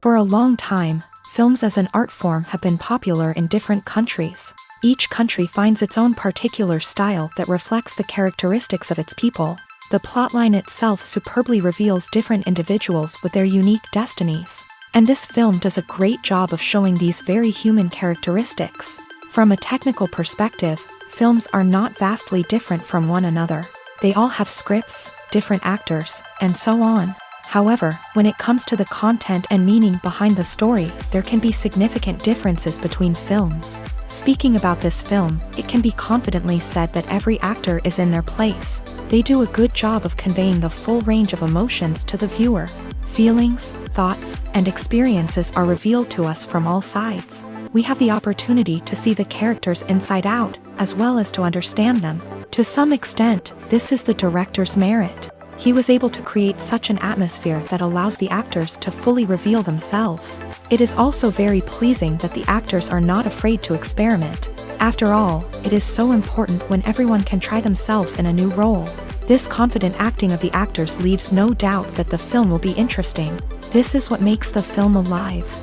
For a long time, films as an art form have been popular in different countries. Each country finds its own particular style that reflects the characteristics of its people. The plotline itself superbly reveals different individuals with their unique destinies. And this film does a great job of showing these very human characteristics. From a technical perspective, films are not vastly different from one another. They all have scripts, different actors, and so on. However, when it comes to the content and meaning behind the story, there can be significant differences between films. Speaking about this film, it can be confidently said that every actor is in their place. They do a good job of conveying the full range of emotions to the viewer. Feelings, thoughts, and experiences are revealed to us from all sides. We have the opportunity to see the characters inside out, as well as to understand them. To some extent, this is the director's merit. He was able to create such an atmosphere that allows the actors to fully reveal themselves. It is also very pleasing that the actors are not afraid to experiment. After all, it is so important when everyone can try themselves in a new role. This confident acting of the actors leaves no doubt that the film will be interesting. This is what makes the film alive.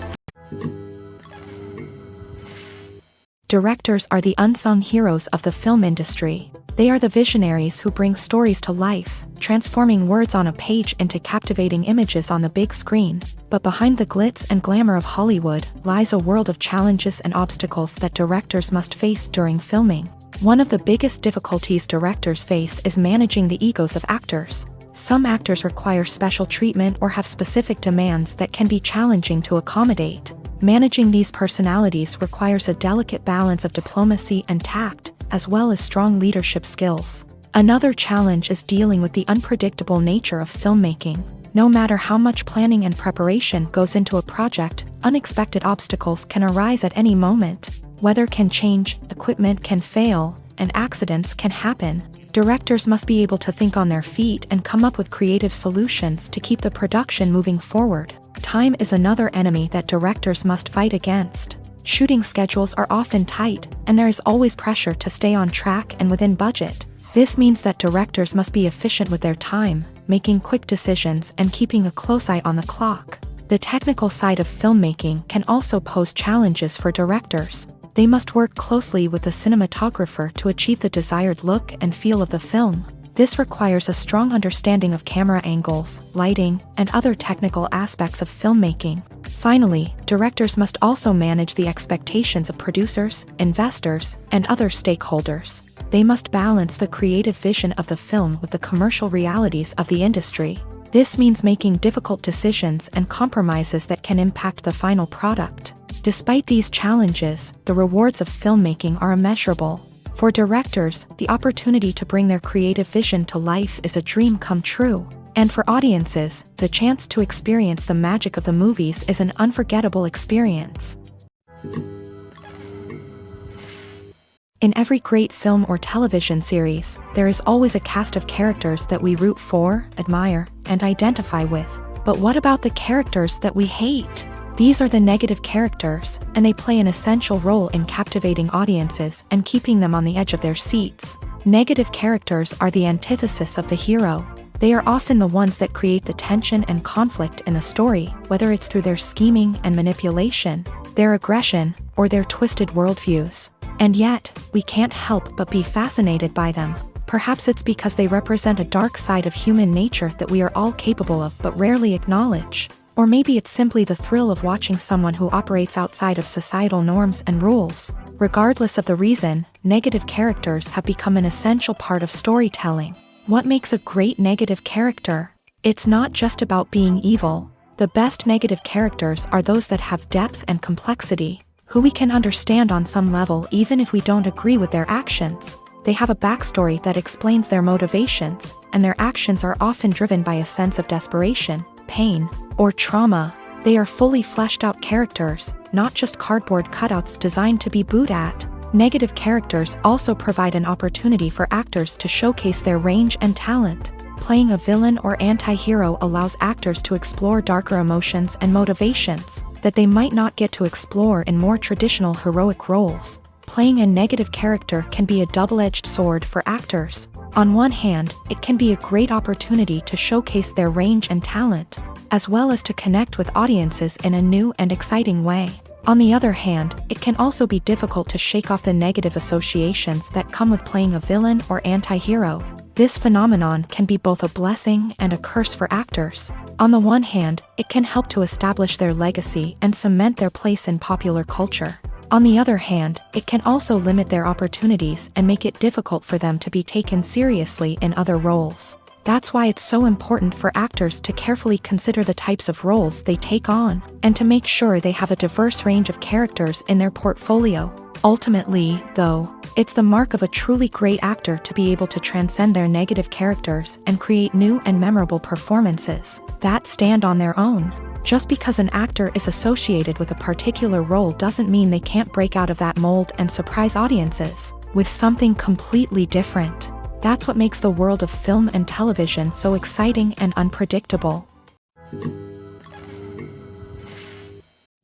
Directors are the unsung heroes of the film industry. They are the visionaries who bring stories to life, transforming words on a page into captivating images on the big screen. But behind the glitz and glamour of Hollywood lies a world of challenges and obstacles that directors must face during filming. One of the biggest difficulties directors face is managing the egos of actors. Some actors require special treatment or have specific demands that can be challenging to accommodate. Managing these personalities requires a delicate balance of diplomacy and tact, as well as strong leadership skills. Another challenge is dealing with the unpredictable nature of filmmaking. No matter how much planning and preparation goes into a project, unexpected obstacles can arise at any moment. Weather can change, equipment can fail, and accidents can happen. Directors must be able to think on their feet and come up with creative solutions to keep the production moving forward. Time is another enemy that directors must fight against. Shooting schedules are often tight, and there is always pressure to stay on track and within budget. This means that directors must be efficient with their time, making quick decisions and keeping a close eye on the clock. The technical side of filmmaking can also pose challenges for directors. They must work closely with the cinematographer to achieve the desired look and feel of the film. This requires a strong understanding of camera angles, lighting, and other technical aspects of filmmaking. Finally, directors must also manage the expectations of producers, investors, and other stakeholders. They must balance the creative vision of the film with the commercial realities of the industry. This means making difficult decisions and compromises that can impact the final product. Despite these challenges, the rewards of filmmaking are immeasurable. For directors, the opportunity to bring their creative vision to life is a dream come true. And for audiences, the chance to experience the magic of the movies is an unforgettable experience. In every great film or television series, there is always a cast of characters that we root for, admire, and identify with. But what about the characters that we hate? These are the negative characters, and they play an essential role in captivating audiences and keeping them on the edge of their seats. Negative characters are the antithesis of the hero. They are often the ones that create the tension and conflict in the story, whether it's through their scheming and manipulation, their aggression, or their twisted worldviews. And yet, we can't help but be fascinated by them. Perhaps it's because they represent a dark side of human nature that we are all capable of but rarely acknowledge. Or maybe it's simply the thrill of watching someone who operates outside of societal norms and rules. Regardless of the reason, negative characters have become an essential part of storytelling. What makes a great negative character? It's not just about being evil. The best negative characters are those that have depth and complexity, who we can understand on some level even if we don't agree with their actions. They have a backstory that explains their motivations, and their actions are often driven by a sense of desperation, pain, or trauma. They are fully fleshed out characters, not just cardboard cutouts designed to be booed at. Negative characters also provide an opportunity for actors to showcase their range and talent. Playing a villain or anti-hero allows actors to explore darker emotions and motivations that they might not get to explore in more traditional heroic roles. Playing a negative character can be a double-edged sword for actors. On one hand, it can be a great opportunity to showcase their range and talent. as well as to connect with audiences in a new and exciting way. On the other hand, it can also be difficult to shake off the negative associations that come with playing a villain or anti-hero. This phenomenon can be both a blessing and a curse for actors. On the one hand, it can help to establish their legacy and cement their place in popular culture. On the other hand, it can also limit their opportunities and make it difficult for them to be taken seriously in other roles. That's why it's so important for actors to carefully consider the types of roles they take on, and to make sure they have a diverse range of characters in their portfolio. Ultimately, though, it's the mark of a truly great actor to be able to transcend their negative characters and create new and memorable performances that stand on their own. Just because an actor is associated with a particular role doesn't mean they can't break out of that mold and surprise audiences with something completely different. That's what makes the world of film and television so exciting and unpredictable.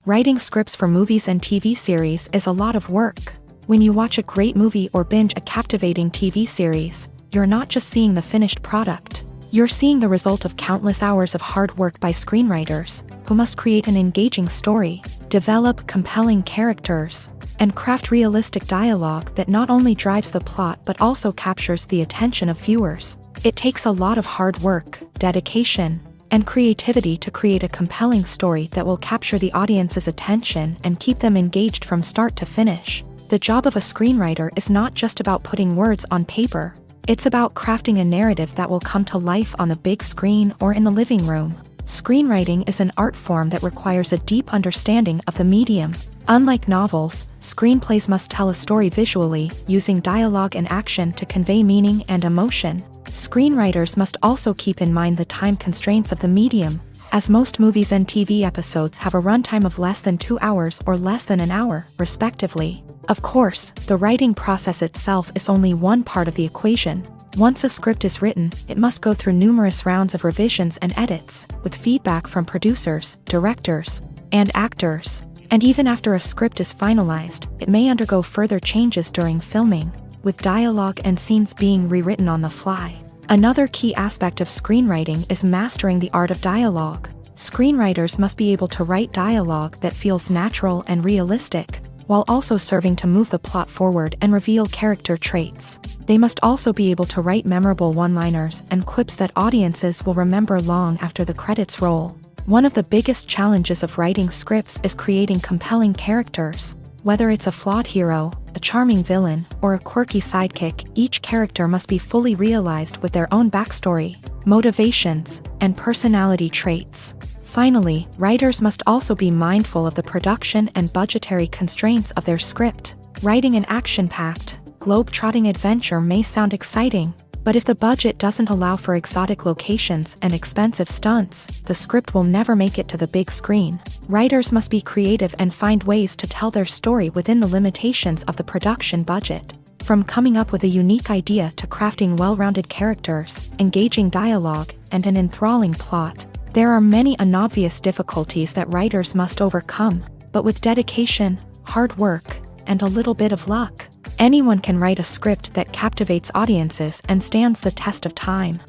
Writing scripts for movies and TV series is a lot of work. When you watch a great movie or binge a captivating TV series, you're not just seeing the finished product. You're seeing the result of countless hours of hard work by screenwriters, who must create an engaging story, develop compelling characters, and craft realistic dialogue that not only drives the plot but also captures the attention of viewers. It takes a lot of hard work, dedication, and creativity to create a compelling story that will capture the audience's attention and keep them engaged from start to finish. The job of a screenwriter is not just about putting words on paper. It's about crafting a narrative that will come to life on the big screen or in the living room. Screenwriting is an art form that requires a deep understanding of the medium. Unlike novels, screenplays must tell a story visually, using dialogue and action to convey meaning and emotion. Screenwriters must also keep in mind the time constraints of the medium, as most movies and TV episodes have a runtime of less than 2 hours or less than an hour, respectively. Of course, the writing process itself is only one part of the equation. Once a script is written, it must go through numerous rounds of revisions and edits, with feedback from producers, directors, and actors. And even after a script is finalized, it may undergo further changes during filming, with dialogue and scenes being rewritten on the fly. Another key aspect of screenwriting is mastering the art of dialogue. Screenwriters must be able to write dialogue that feels natural and realistic, while also serving to move the plot forward and reveal character traits. They must also be able to write memorable one-liners and quips that audiences will remember long after the credits roll. One of the biggest challenges of writing scripts is creating compelling characters. Whether it's a flawed hero, a charming villain, or a quirky sidekick, each character must be fully realized with their own backstory, motivations, and personality traits. Finally, writers must also be mindful of the production and budgetary constraints of their script. Writing an action-packed, globe-trotting adventure may sound exciting, but if the budget doesn't allow for exotic locations and expensive stunts, the script will never make it to the big screen. Writers must be creative and find ways to tell their story within the limitations of the production budget. From coming up with a unique idea to crafting well-rounded characters, engaging dialogue, and an enthralling plot, there are many unobvious difficulties that writers must overcome, but with dedication, hard work, and a little bit of luck, anyone can write a script that captivates audiences and stands the test of time.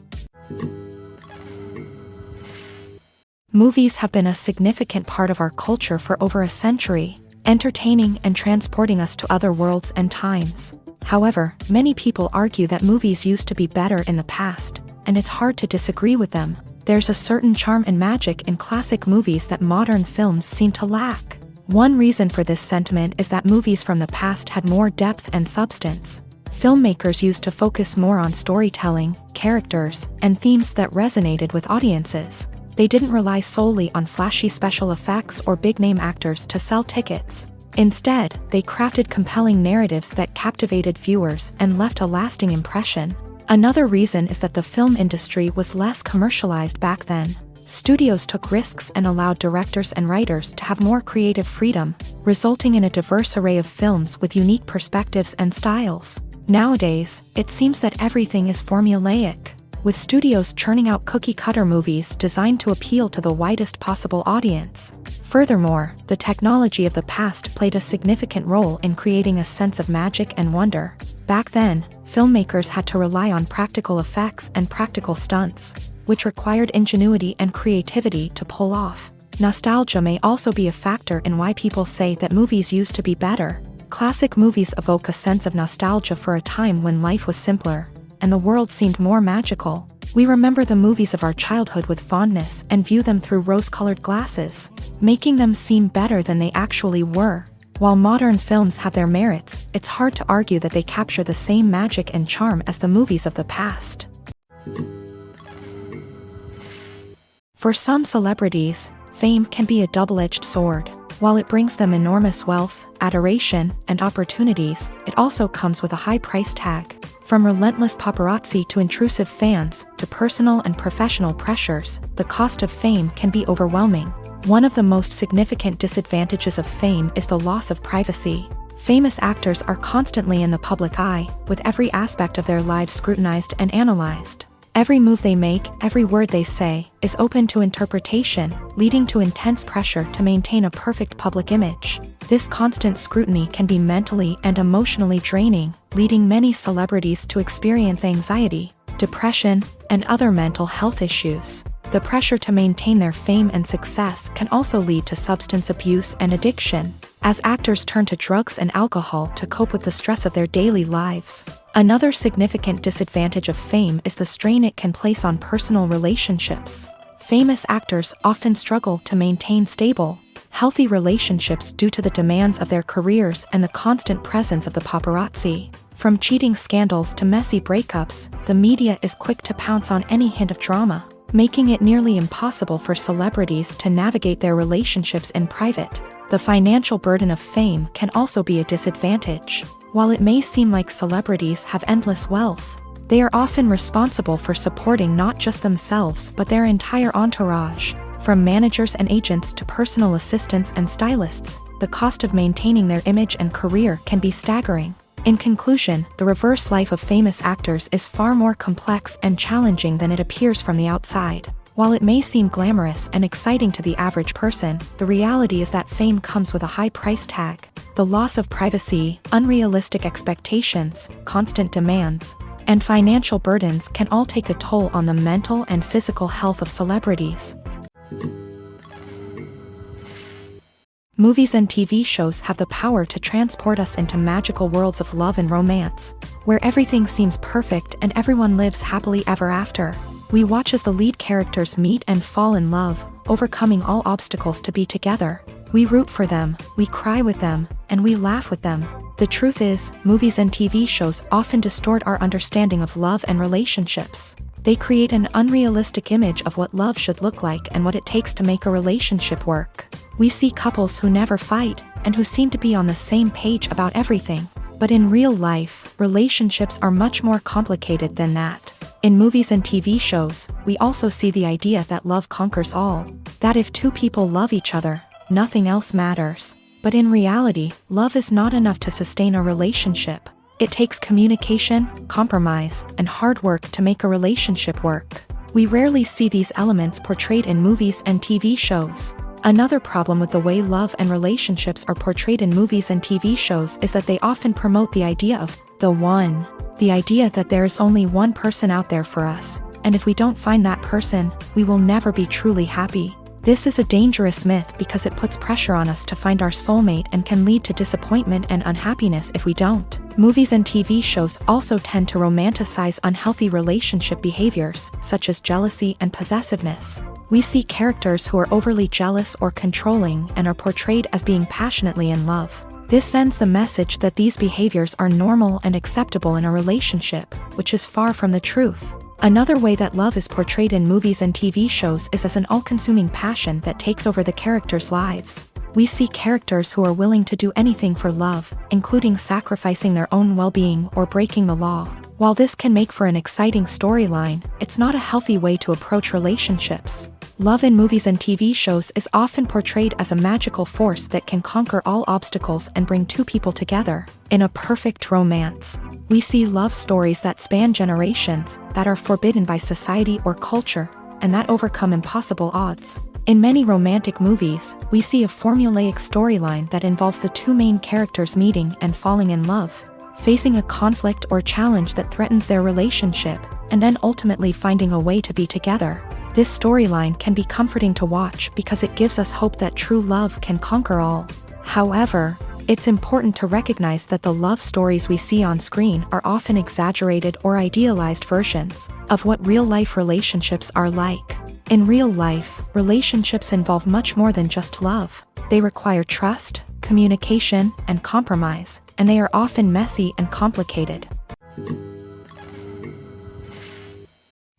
Movies have been a significant part of our culture for over a century, entertaining and transporting us to other worlds and times. However, many people argue that movies used to be better in the past, and it's hard to disagree with them. There's a certain charm and magic in classic movies that modern films seem to lack. One reason for this sentiment is that movies from the past had more depth and substance. Filmmakers used to focus more on storytelling, characters, and themes that resonated with audiences. They didn't rely solely on flashy special effects or big-name actors to sell tickets. Instead, they crafted compelling narratives that captivated viewers and left a lasting impression. Another reason is that the film industry was less commercialized back then. Studios took risks and allowed directors and writers to have more creative freedom, resulting in a diverse array of films with unique perspectives and styles. Nowadays, it seems that everything is formulaic, with studios churning out cookie-cutter movies designed to appeal to the widest possible audience. Furthermore, the technology of the past played a significant role in creating a sense of magic and wonder. Back then, filmmakers had to rely on practical effects and practical stunts, which required ingenuity and creativity to pull off. Nostalgia may also be a factor in why people say that movies used to be better. Classic movies evoke a sense of nostalgia for a time when life was simpler, and the world seemed more magical. We remember the movies of our childhood with fondness and view them through rose-colored glasses, making them seem better than they actually were. While modern films have their merits, it's hard to argue that they capture the same magic and charm as the movies of the past. For some celebrities, fame can be a double-edged sword. While it brings them enormous wealth, adoration, and opportunities, it also comes with a high price tag. From relentless paparazzi to intrusive fans, to personal and professional pressures, the cost of fame can be overwhelming. One of the most significant disadvantages of fame is the loss of privacy. Famous actors are constantly in the public eye, with every aspect of their lives scrutinized and analyzed. Every move they make, every word they say, is open to interpretation, leading to intense pressure to maintain a perfect public image. This constant scrutiny can be mentally and emotionally draining, leading many celebrities to experience anxiety, depression, and other mental health issues. The pressure to maintain their fame and success can also lead to substance abuse and addiction, as actors turn to drugs and alcohol to cope with the stress of their daily lives. Another significant disadvantage of fame is the strain it can place on personal relationships. Famous actors often struggle to maintain stable, healthy relationships due to the demands of their careers and the constant presence of the paparazzi. From cheating scandals to messy breakups, the media is quick to pounce on any hint of drama, making it nearly impossible for celebrities to navigate their relationships in private. The financial burden of fame can also be a disadvantage. While it may seem like celebrities have endless wealth, they are often responsible for supporting not just themselves but their entire entourage. From managers and agents to personal assistants and stylists, the cost of maintaining their image and career can be staggering. In conclusion, the reverse life of famous actors is far more complex and challenging than it appears from the outside. While it may seem glamorous and exciting to the average person, the reality is that fame comes with a high price tag. The loss of privacy, unrealistic expectations, constant demands, and financial burdens can all take a toll on the mental and physical health of celebrities. Movies and TV shows have the power to transport us into magical worlds of love and romance, where everything seems perfect and everyone lives happily ever after. We watch as the lead characters meet and fall in love, overcoming all obstacles to be together. We root for them, we cry with them, and we laugh with them. The truth is, movies and TV shows often distort our understanding of love and relationships. They create an unrealistic image of what love should look like and what it takes to make a relationship work. We see couples who never fight, and who seem to be on the same page about everything. But in real life, relationships are much more complicated than that. In movies and TV shows, we also see the idea that love conquers all. That if two people love each other, nothing else matters. But in reality, love is not enough to sustain a relationship. It takes communication, compromise, and hard work to make a relationship work. We rarely see these elements portrayed in movies and TV shows. Another problem with the way love and relationships are portrayed in movies and TV shows is that they often promote the idea of the one. The idea that there is only one person out there for us, and if we don't find that person, we will never be truly happy. This is a dangerous myth because it puts pressure on us to find our soulmate and can lead to disappointment and unhappiness if we don't. Movies and TV shows also tend to romanticize unhealthy relationship behaviors, such as jealousy and possessiveness. We see characters who are overly jealous or controlling and are portrayed as being passionately in love. This sends the message that these behaviors are normal and acceptable in a relationship, which is far from the truth. Another way that love is portrayed in movies and TV shows is as an all-consuming passion that takes over the characters' lives. We see characters who are willing to do anything for love, including sacrificing their own well-being or breaking the law. While this can make for an exciting storyline, it's not a healthy way to approach relationships. Love in movies and TV shows is often portrayed as a magical force that can conquer all obstacles and bring two people together in a perfect romance. We see love stories that span generations, that are forbidden by society or culture, and that overcome impossible odds. In many romantic movies, we see a formulaic storyline that involves the two main characters meeting and falling in love. facing a conflict or challenge that threatens their relationship, and then ultimately finding a way to be together. This storyline can be comforting to watch because it gives us hope that true love can conquer all. However, it's important to recognize that the love stories we see on screen are often exaggerated or idealized versions of what real-life relationships are like. In real life, relationships involve much more than just love. They require trust, communication, and compromise, and they are often messy and complicated.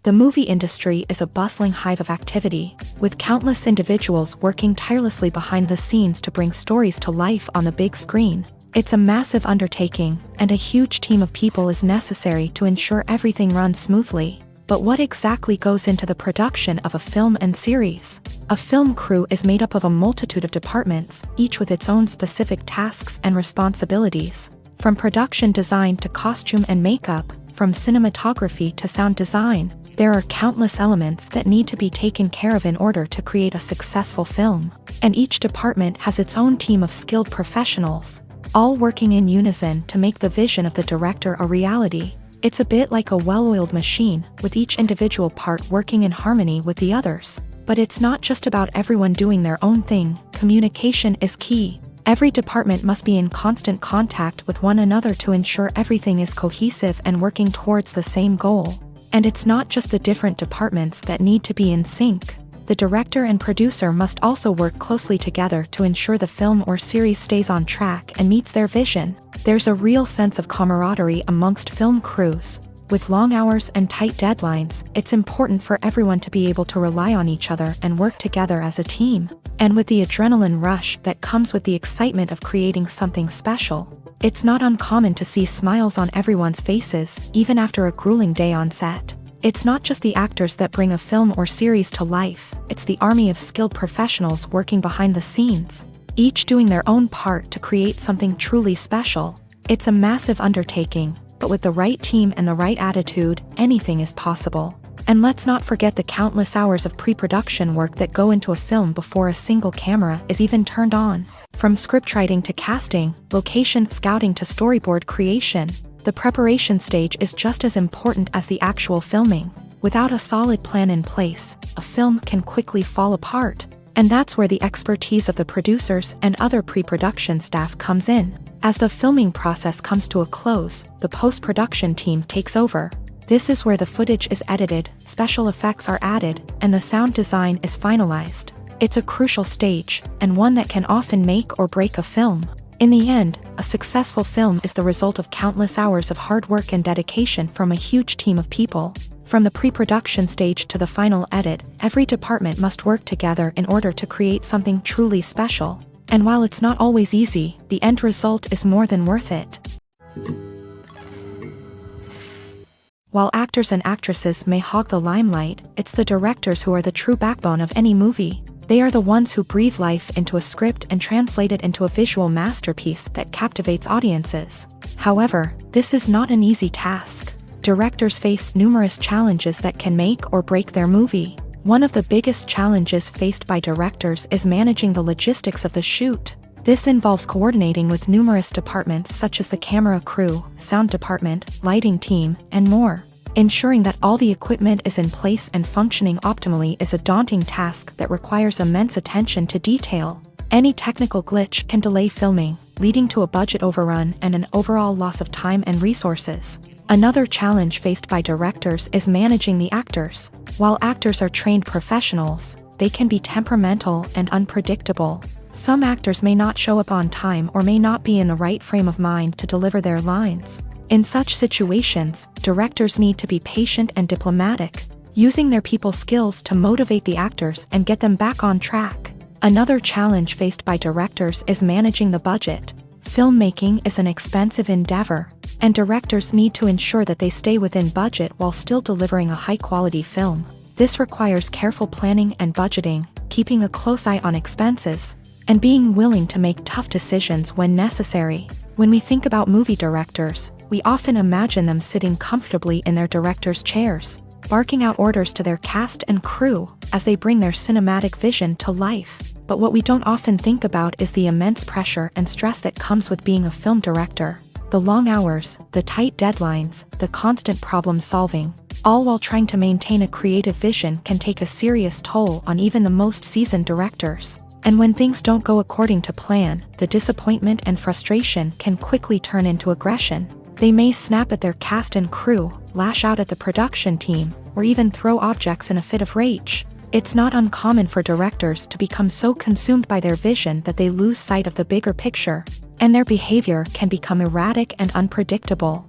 The movie industry is a bustling hive of activity, with countless individuals working tirelessly behind the scenes to bring stories to life on the big screen. It's a massive undertaking, and a huge team of people is necessary to ensure everything runs smoothly. But what exactly goes into the production of a film and series? A film crew is made up of a multitude of departments, each with its own specific tasks and responsibilities. From production design to costume and makeup, from cinematography to sound design, there are countless elements that need to be taken care of in order to create a successful film. And each department has its own team of skilled professionals, all working in unison to make the vision of the director a reality. It's a bit like a well-oiled machine, with each individual part working in harmony with the others. But it's not just about everyone doing their own thing. Communication is key. Every department must be in constant contact with one another to ensure everything is cohesive and working towards the same goal. And it's not just the different departments that need to be in sync. The director and producer must also work closely together to ensure the film or series stays on track and meets their vision. There's a real sense of camaraderie amongst film crews. With long hours and tight deadlines, it's important for everyone to be able to rely on each other and work together as a team. And with the adrenaline rush that comes with the excitement of creating something special, it's not uncommon to see smiles on everyone's faces, even after a grueling day on set. It's not just the actors that bring a film or series to life, it's the army of skilled professionals working behind the scenes, each doing their own part to create something truly special. It's a massive undertaking, but with the right team and the right attitude, anything is possible. And let's not forget the countless hours of pre-production work that go into a film before a single camera is even turned on. From scriptwriting to casting, location scouting to storyboard creation, the preparation stage is just as important as the actual filming. Without a solid plan in place, a film can quickly fall apart. And that's where the expertise of the producers and other pre-production staff comes in. As the filming process comes to a close, the post-production team takes over. This is where the footage is edited, special effects are added, and the sound design is finalized. It's a crucial stage, and one that can often make or break a film. In the end, a successful film is the result of countless hours of hard work and dedication from a huge team of people. From the pre-production stage to the final edit, every department must work together in order to create something truly special. And while it's not always easy, the end result is more than worth it. While actors and actresses may hog the limelight, it's the directors who are the true backbone of any movie. They are the ones who breathe life into a script and translate it into a visual masterpiece that captivates audiences. However, this is not an easy task. Directors face numerous challenges that can make or break their movie. One of the biggest challenges faced by directors is managing the logistics of the shoot. This involves coordinating with numerous departments such as the camera crew, sound department, lighting team, and more. Ensuring that all the equipment is in place and functioning optimally is a daunting task that requires immense attention to detail. Any technical glitch can delay filming, leading to a budget overrun and an overall loss of time and resources. Another challenge faced by directors is managing the actors. While actors are trained professionals, they can be temperamental and unpredictable. Some actors may not show up on time or may not be in the right frame of mind to deliver their lines. In such situations, directors need to be patient and diplomatic, using their people skills to motivate the actors and get them back on track. Another challenge faced by directors is managing the budget. Filmmaking is an expensive endeavor, and directors need to ensure that they stay within budget while still delivering a high-quality film. This requires careful planning and budgeting, keeping a close eye on expenses, and being willing to make tough decisions when necessary. When we think about movie directors, we often imagine them sitting comfortably in their director's chairs, barking out orders to their cast and crew as they bring their cinematic vision to life. But what we don't often think about is the immense pressure and stress that comes with being a film director. The long hours, the tight deadlines, the constant problem solving, all while trying to maintain a creative vision can take a serious toll on even the most seasoned directors. And when things don't go according to plan, the disappointment and frustration can quickly turn into aggression. They may snap at their cast and crew, lash out at the production team, or even throw objects in a fit of rage. It's not uncommon for directors to become so consumed by their vision that they lose sight of the bigger picture, and their behavior can become erratic and unpredictable.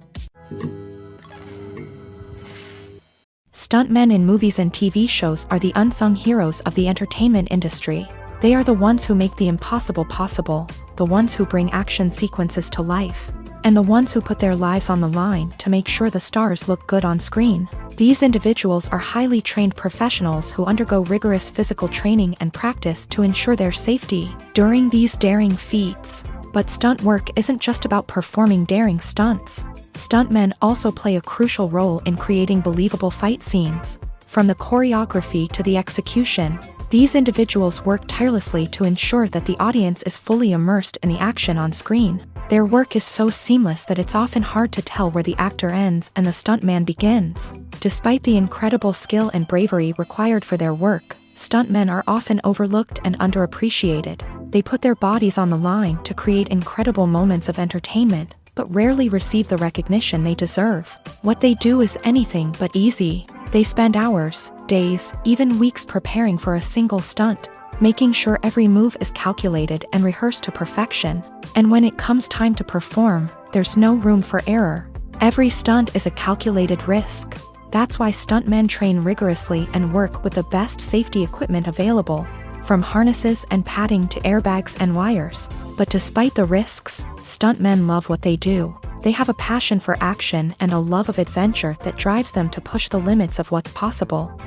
Stuntmen in movies and TV shows are the unsung heroes of the entertainment industry. They are the ones who make the impossible possible, the ones who bring action sequences to life, and the ones who put their lives on the line to make sure the stars look good on screen. These individuals are highly trained professionals who undergo rigorous physical training and practice to ensure their safety during these daring feats. But stunt work isn't just about performing daring stunts. Stuntmen also play a crucial role in creating believable fight scenes. From the choreography to the execution, these individuals work tirelessly to ensure that the audience is fully immersed in the action on screen. Their work is so seamless that it's often hard to tell where the actor ends and the stuntman begins. Despite the incredible skill and bravery required for their work, stuntmen are often overlooked and underappreciated. They put their bodies on the line to create incredible moments of entertainment, but rarely receive the recognition they deserve. What they do is anything but easy. They spend hours, days, even weeks preparing for a single stunt, making sure every move is calculated and rehearsed to perfection. And when it comes time to perform, there's no room for error. Every stunt is a calculated risk. That's why stuntmen train rigorously and work with the best safety equipment available, from harnesses and padding to airbags and wires. But despite the risks, stuntmen love what they do. They have a passion for action and a love of adventure that drives them to push the limits of what's possible.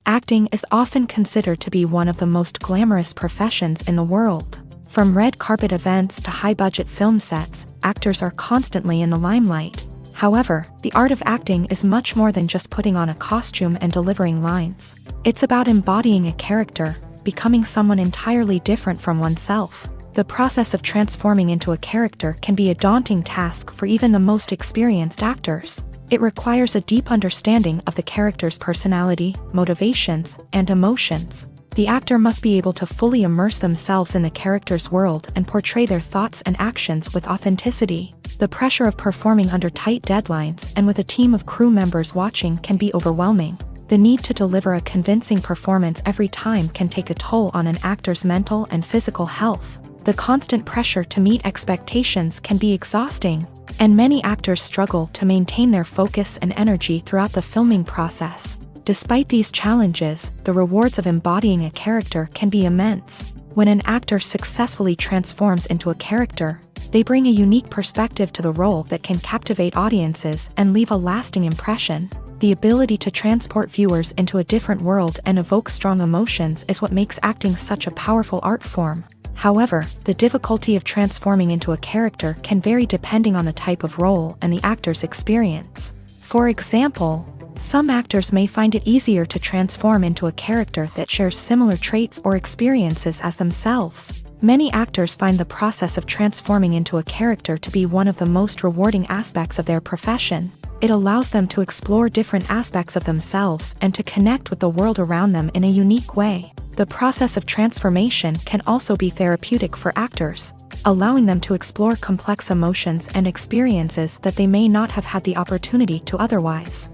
Acting is often considered to be one of the most glamorous professions in the world. From red carpet events to high-budget film sets, actors are constantly in the limelight. However, the art of acting is much more than just putting on a costume and delivering lines. It's about embodying a character, becoming someone entirely different from oneself. The process of transforming into a character can be a daunting task for even the most experienced actors. It requires a deep understanding of the character's personality, motivations, and emotions. The actor must be able to fully immerse themselves in the character's world and portray their thoughts and actions with authenticity. The pressure of performing under tight deadlines and with a team of crew members watching can be overwhelming. The need to deliver a convincing performance every time can take a toll on an actor's mental and physical health. The constant pressure to meet expectations can be exhausting, and many actors struggle to maintain their focus and energy throughout the filming process. Despite these challenges, the rewards of embodying a character can be immense. When an actor successfully transforms into a character, they bring a unique perspective to the role that can captivate audiences and leave a lasting impression. The ability to transport viewers into a different world and evoke strong emotions is what makes acting such a powerful art form. However, the difficulty of transforming into a character can vary depending on the type of role and the actor's experience. For example, some actors may find it easier to transform into a character that shares similar traits or experiences as themselves. Many actors find the process of transforming into a character to be one of the most rewarding aspects of their profession. It allows them to explore different aspects of themselves and to connect with the world around them in a unique way. The process of transformation can also be therapeutic for actors, allowing them to explore complex emotions and experiences that they may not have had the opportunity to otherwise.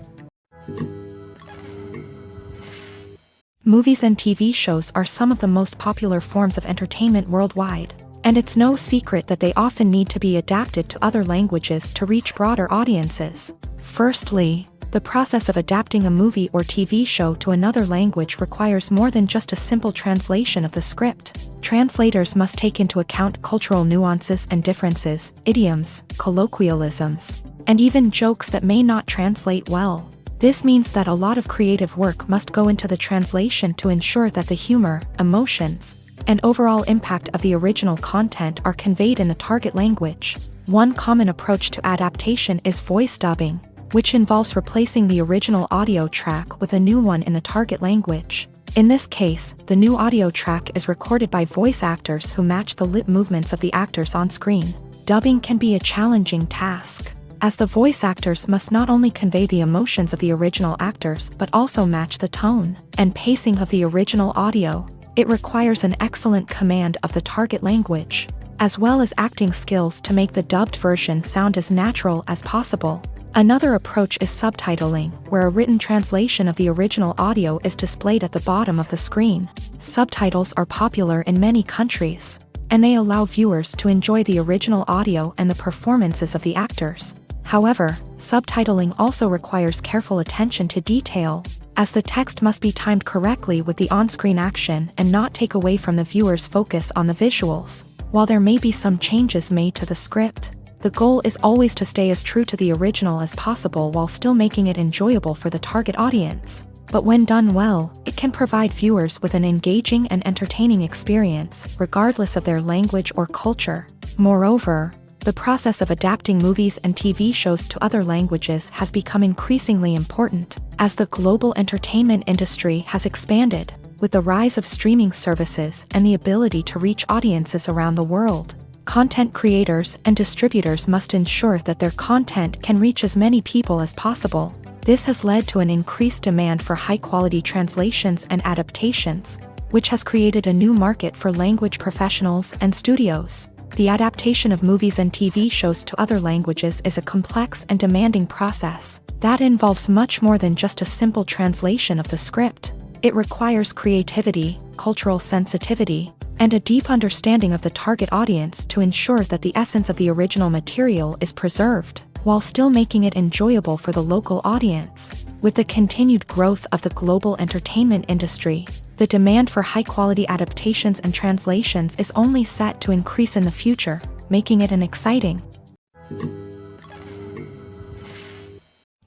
Movies and TV shows are some of the most popular forms of entertainment worldwide, and it's no secret that they often need to be adapted to other languages to reach broader audiences. Firstly, the process of adapting a movie or TV show to another language requires more than just a simple translation of the script. Translators must take into account cultural nuances and differences, idioms, colloquialisms, and even jokes that may not translate well. This means that a lot of creative work must go into the translation to ensure that the humor, emotions, and overall impact of the original content are conveyed in the target language. One common approach to adaptation is voice dubbing, which involves replacing the original audio track with a new one in the target language. In this case, the new audio track is recorded by voice actors who match the lip movements of the actors on screen. Dubbing can be a challenging task, as the voice actors must not only convey the emotions of the original actors but also match the tone and pacing of the original audio. It requires an excellent command of the target language, as well as acting skills to make the dubbed version sound as natural as possible. Another approach is subtitling, where a written translation of the original audio is displayed at the bottom of the screen. Subtitles are popular in many countries, and they allow viewers to enjoy the original audio and the performances of the actors. However, subtitling also requires careful attention to detail, as the text must be timed correctly with the on-screen action and not take away from the viewer's focus on the visuals. While there may be some changes made to the script, the goal is always to stay as true to the original as possible while still making it enjoyable for the target audience. But when done well, it can provide viewers with an engaging and entertaining experience, regardless of their language or culture. Moreover, the process of adapting movies and TV shows to other languages has become increasingly important, as the global entertainment industry has expanded, with the rise of streaming services and the ability to reach audiences around the world. Content creators and distributors must ensure that their content can reach as many people as possible. This has led to an increased demand for high-quality translations and adaptations, which has created a new market for language professionals and studios. The adaptation of movies and TV shows to other languages is a complex and demanding process that involves much more than just a simple translation of the script. It requires creativity, cultural sensitivity, and a deep understanding of the target audience to ensure that the essence of the original material is preserved, while still making it enjoyable for the local audience. With the continued growth of the global entertainment industry, the demand for high-quality adaptations and translations is only set to increase in the future, making it an exciting.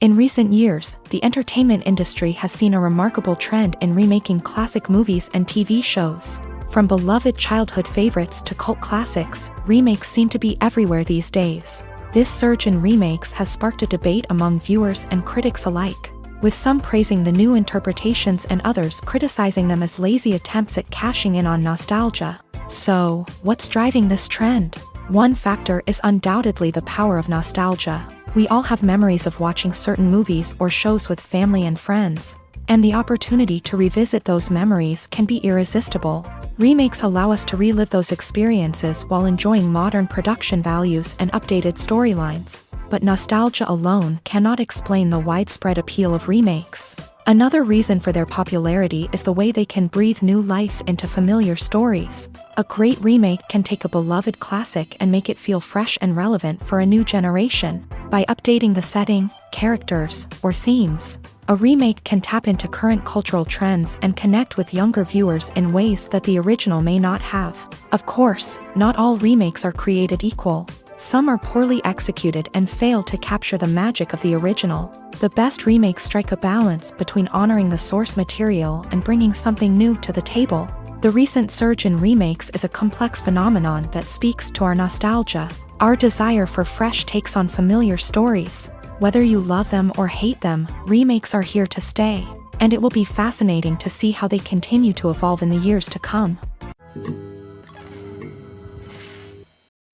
In recent years, the entertainment industry has seen a remarkable trend in remaking classic movies and TV shows. From beloved childhood favorites to cult classics, remakes seem to be everywhere these days. This surge in remakes has sparked a debate among viewers and critics alike, with some praising the new interpretations and others criticizing them as lazy attempts at cashing in on nostalgia. So, what's driving this trend? One factor is undoubtedly the power of nostalgia. We all have memories of watching certain movies or shows with family and friends, and the opportunity to revisit those memories can be irresistible. Remakes allow us to relive those experiences while enjoying modern production values and updated storylines. But nostalgia alone cannot explain the widespread appeal of remakes. Another reason for their popularity is the way they can breathe new life into familiar stories. A great remake can take a beloved classic and make it feel fresh and relevant for a new generation. By updating the setting, characters, or themes, a remake can tap into current cultural trends and connect with younger viewers in ways that the original may not have. Of course, not all remakes are created equal. Some are poorly executed and fail to capture the magic of the original. The best remakes strike a balance between honoring the source material and bringing something new to the table. The recent surge in remakes is a complex phenomenon that speaks to our nostalgia, our desire for fresh takes on familiar stories. Whether you love them or hate them, remakes are here to stay, and it will be fascinating to see how they continue to evolve in the years to come.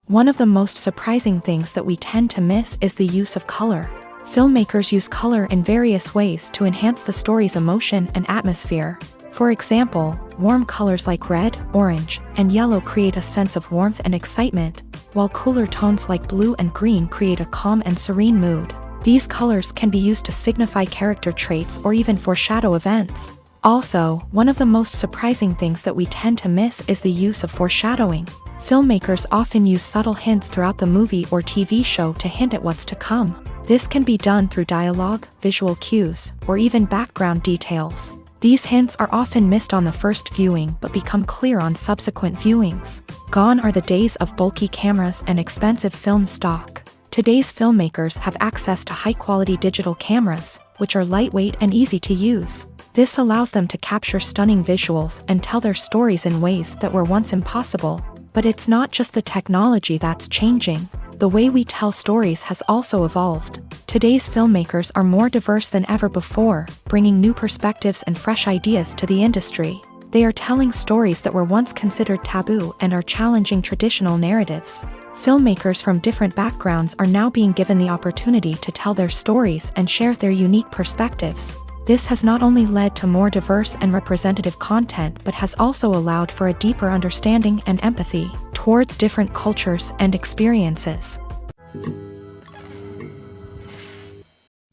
One of the most surprising things that we tend to miss is the use of color. Filmmakers use color in various ways to enhance the story's emotion and atmosphere. For example, warm colors like red, orange, and yellow create a sense of warmth and excitement, while cooler tones like blue and green create a calm and serene mood. These colors can be used to signify character traits or even foreshadow events. Also, one of the most surprising things that we tend to miss is the use of foreshadowing. Filmmakers often use subtle hints throughout the movie or TV show to hint at what's to come. This can be done through dialogue, visual cues, or even background details. These hints are often missed on the first viewing but become clear on subsequent viewings. Gone are the days of bulky cameras and expensive film stock. Today's filmmakers have access to high-quality digital cameras, which are lightweight and easy to use. This allows them to capture stunning visuals and tell their stories in ways that were once impossible. But it's not just the technology that's changing. the way we tell stories has also evolved. Today's filmmakers are more diverse than ever before, bringing new perspectives and fresh ideas to the industry. They are telling stories that were once considered taboo and are challenging traditional narratives. Filmmakers from different backgrounds are now being given the opportunity to tell their stories and share their unique perspectives. This has not only led to more diverse and representative content but has also allowed for a deeper understanding and empathy towards different cultures and experiences.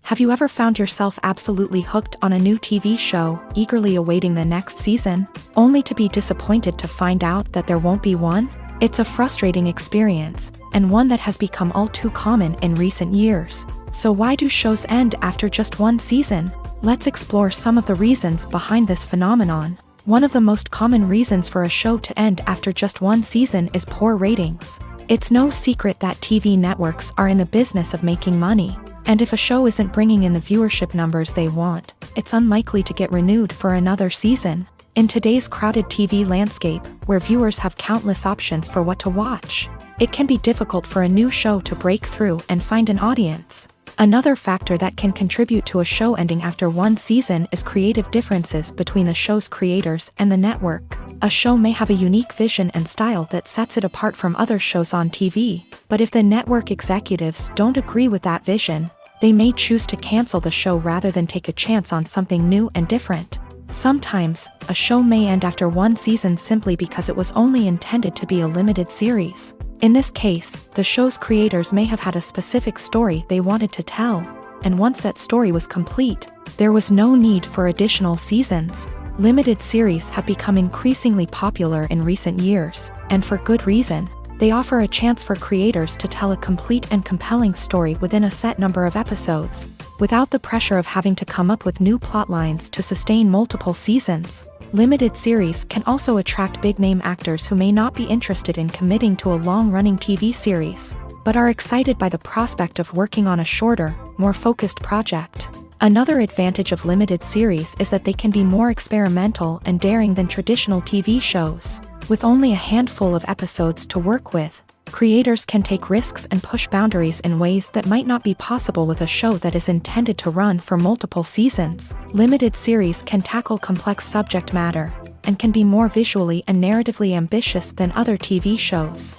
Have you ever found yourself absolutely hooked on a new TV show, eagerly awaiting the next season, only to be disappointed to find out that there won't be one? It's a frustrating experience, and one that has become all too common in recent years. So why do shows end after just one season? Let's explore some of the reasons behind this phenomenon. One of the most common reasons for a show to end after just one season is poor ratings. It's no secret that TV networks are in the business of making money, and if a show isn't bringing in the viewership numbers they want, it's unlikely to get renewed for another season. In today's crowded TV landscape, where viewers have countless options for what to watch, it can be difficult for a new show to break through and find an audience. Another factor that can contribute to a show ending after one season is creative differences between the show's creators and the network. A show may have a unique vision and style that sets it apart from other shows on TV, but if the network executives don't agree with that vision, they may choose to cancel the show rather than take a chance on something new and different. Sometimes, a show may end after one season simply because it was only intended to be a limited series. In this case, the show's creators may have had a specific story they wanted to tell, and once that story was complete, there was no need for additional seasons. Limited series have become increasingly popular in recent years, and for good reason. They offer a chance for creators to tell a complete and compelling story within a set number of episodes, without the pressure of having to come up with new plotlines to sustain multiple seasons. Limited series can also attract big-name actors who may not be interested in committing to a long-running TV series, but are excited by the prospect of working on a shorter, more focused project. Another advantage of limited series is that they can be more experimental and daring than traditional TV shows. With only a handful of episodes to work with, creators can take risks and push boundaries in ways that might not be possible with a show that is intended to run for multiple seasons. Limited series can tackle complex subject matter, and can be more visually and narratively ambitious than other TV shows.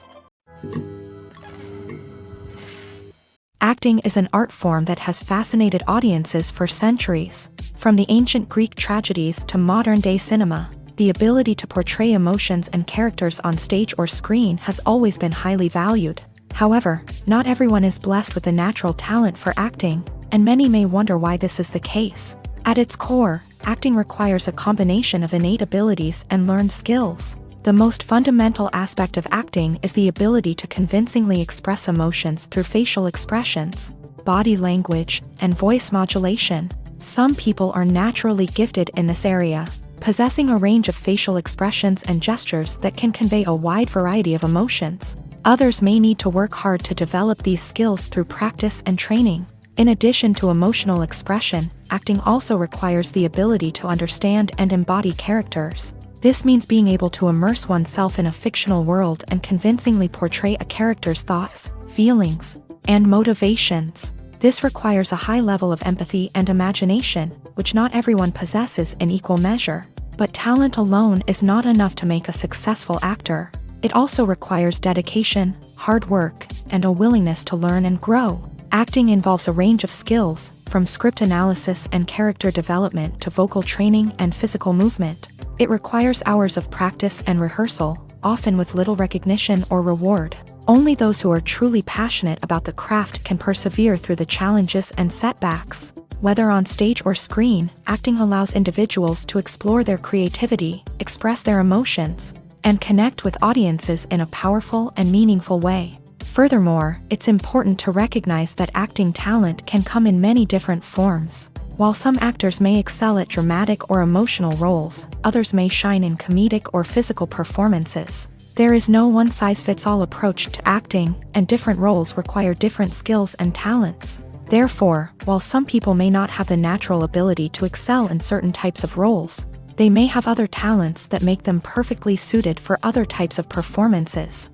Acting is an art form that has fascinated audiences for centuries. From the ancient Greek tragedies to modern-day cinema, the ability to portray emotions and characters on stage or screen has always been highly valued. However, not everyone is blessed with the natural talent for acting, and many may wonder why this is the case. At its core, acting requires a combination of innate abilities and learned skills. The most fundamental aspect of acting is the ability to convincingly express emotions through facial expressions, body language, and voice modulation. Some people are naturally gifted in this area, possessing a range of facial expressions and gestures that can convey a wide variety of emotions. Others may need to work hard to develop these skills through practice and training. In addition to emotional expression, acting also requires the ability to understand and embody characters. This means being able to immerse oneself in a fictional world and convincingly portray a character's thoughts, feelings, and motivations. This requires a high level of empathy and imagination, which not everyone possesses in equal measure. But talent alone is not enough to make a successful actor. It also requires dedication, hard work, and a willingness to learn and grow. Acting involves a range of skills, from script analysis and character development to vocal training and physical movement. It requires hours of practice and rehearsal, often with little recognition or reward. Only those who are truly passionate about the craft can persevere through the challenges and setbacks. Whether on stage or screen, acting allows individuals to explore their creativity, express their emotions, and connect with audiences in a powerful and meaningful way. Furthermore, it's important to recognize that acting talent can come in many different forms. While some actors may excel at dramatic or emotional roles, others may shine in comedic or physical performances. There is no one-size-fits-all approach to acting, and different roles require different skills and talents. Therefore, while some people may not have the natural ability to excel in certain types of roles, they may have other talents that make them perfectly suited for other types of performances.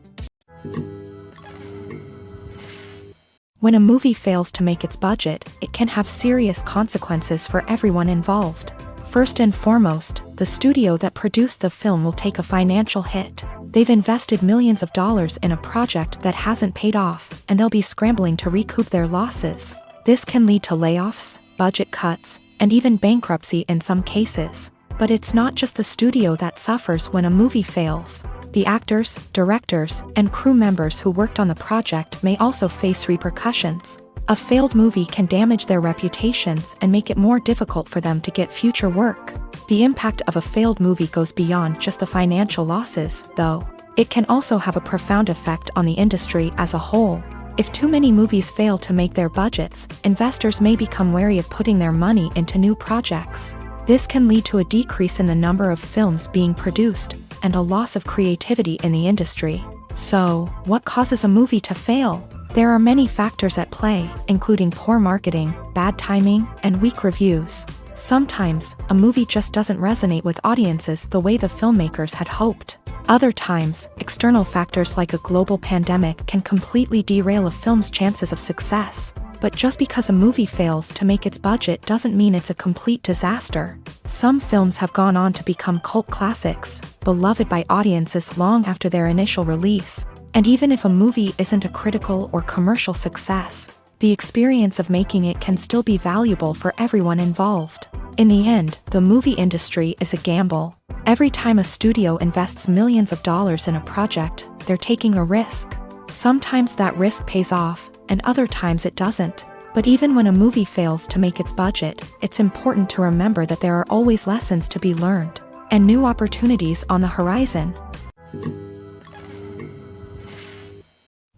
When a movie fails to make its budget, it can have serious consequences for everyone involved. First and foremost, the studio that produced the film will take a financial hit. They've invested millions of dollars in a project that hasn't paid off, and they'll be scrambling to recoup their losses. This can lead to layoffs, budget cuts, and even bankruptcy in some cases. But it's not just the studio that suffers when a movie fails. The actors, directors, and crew members who worked on the project may also face repercussions. A failed movie can damage their reputations and make it more difficult for them to get future work. The impact of a failed movie goes beyond just the financial losses, though. It can also have a profound effect on the industry as a whole. If too many movies fail to make their budgets, investors may become wary of putting their money into new projects. This can lead to a decrease in the number of films being produced, and a loss of creativity in the industry. So, what causes a movie to fail? There are many factors at play, including poor marketing, bad timing, and weak reviews. Sometimes, a movie just doesn't resonate with audiences the way the filmmakers had hoped. Other times, external factors like a global pandemic can completely derail a film's chances of success. But just because a movie fails to make its budget doesn't mean it's a complete disaster. Some films have gone on to become cult classics, beloved by audiences long after their initial release. And even if a movie isn't a critical or commercial success, the experience of making it can still be valuable for everyone involved. In the end, the movie industry is a gamble. Every time a studio invests millions of dollars in a project, they're taking a risk. Sometimes that risk pays off, and other times it doesn't. But even when a movie fails to make its budget, it's important to remember that there are always lessons to be learned, and new opportunities on the horizon.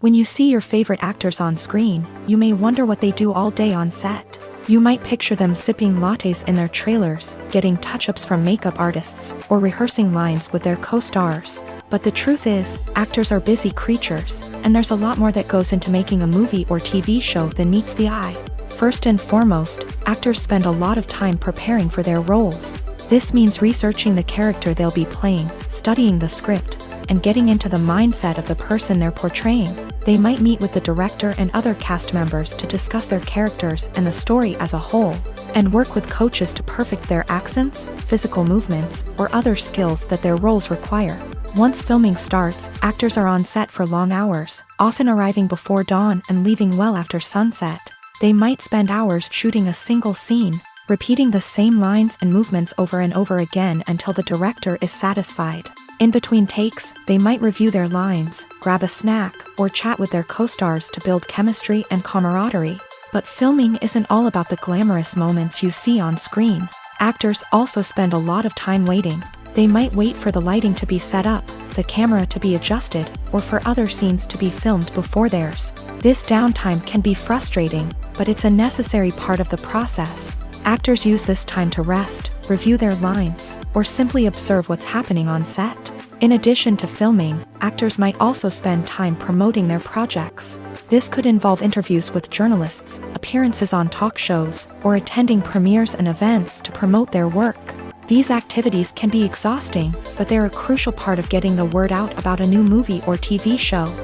When you see your favorite actors on screen, you may wonder what they do all day on set. You might picture them sipping lattes in their trailers, getting touch-ups from makeup artists, or rehearsing lines with their co-stars. But the truth is, actors are busy creatures, and there's a lot more that goes into making a movie or TV show than meets the eye. First and foremost, actors spend a lot of time preparing for their roles. This means researching the character they'll be playing, studying the script, and getting into the mindset of the person they're portraying. They might meet with the director and other cast members to discuss their characters and the story as a whole, and work with coaches to perfect their accents, physical movements, or other skills that their roles require. Once filming starts, actors are on set for long hours, often arriving before dawn and leaving well after sunset. They might spend hours shooting a single scene, repeating the same lines and movements over and over again until the director is satisfied. In between takes, they might review their lines, grab a snack, or chat with their co-stars to build chemistry and camaraderie. But filming isn't all about the glamorous moments you see on screen. Actors also spend a lot of time waiting. They might wait for the lighting to be set up, the camera to be adjusted, or for other scenes to be filmed before theirs. This downtime can be frustrating, but it's a necessary part of the process. Actors use this time to rest, review their lines, or simply observe what's happening on set. In addition to filming, actors might also spend time promoting their projects. This could involve interviews with journalists, appearances on talk shows, or attending premieres and events to promote their work. These activities can be exhausting, but they're a crucial part of getting the word out about a new movie or TV show.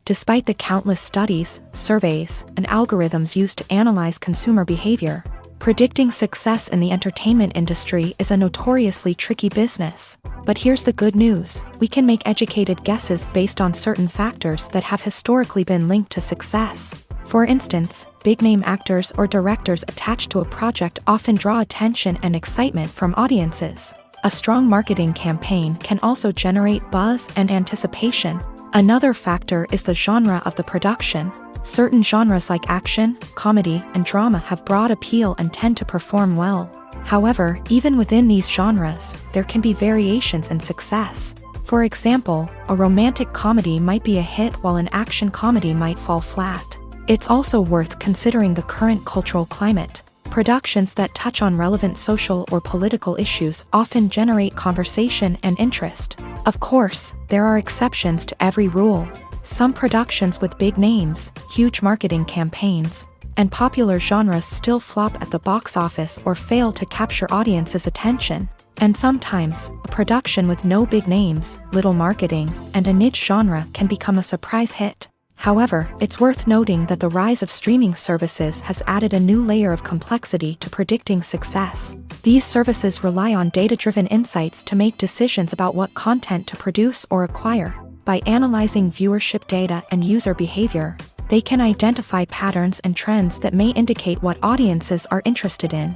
Despite the countless studies, surveys, and algorithms used to analyze consumer behavior, predicting success in the entertainment industry is a notoriously tricky business. But here's the good news: we can make educated guesses based on certain factors that have historically been linked to success. For instance, big-name actors or directors attached to a project often draw attention and excitement from audiences. A strong marketing campaign can also generate buzz and anticipation. Another factor is the genre of the production. Certain genres like action, comedy, and drama have broad appeal and tend to perform well. However, even within these genres, there can be variations in success. For example, a romantic comedy might be a hit while an action comedy might fall flat. It's also worth considering the current cultural climate. Productions that touch on relevant social or political issues often generate conversation and interest. Of course, there are exceptions to every rule. Some productions with big names, huge marketing campaigns, and popular genres still flop at the box office or fail to capture audiences' attention. And sometimes, a production with no big names, little marketing, and a niche genre can become a surprise hit. However, it's worth noting that the rise of streaming services has added a new layer of complexity to predicting success. These services rely on data-driven insights to make decisions about what content to produce or acquire. By analyzing viewership data and user behavior, they can identify patterns and trends that may indicate what audiences are interested in.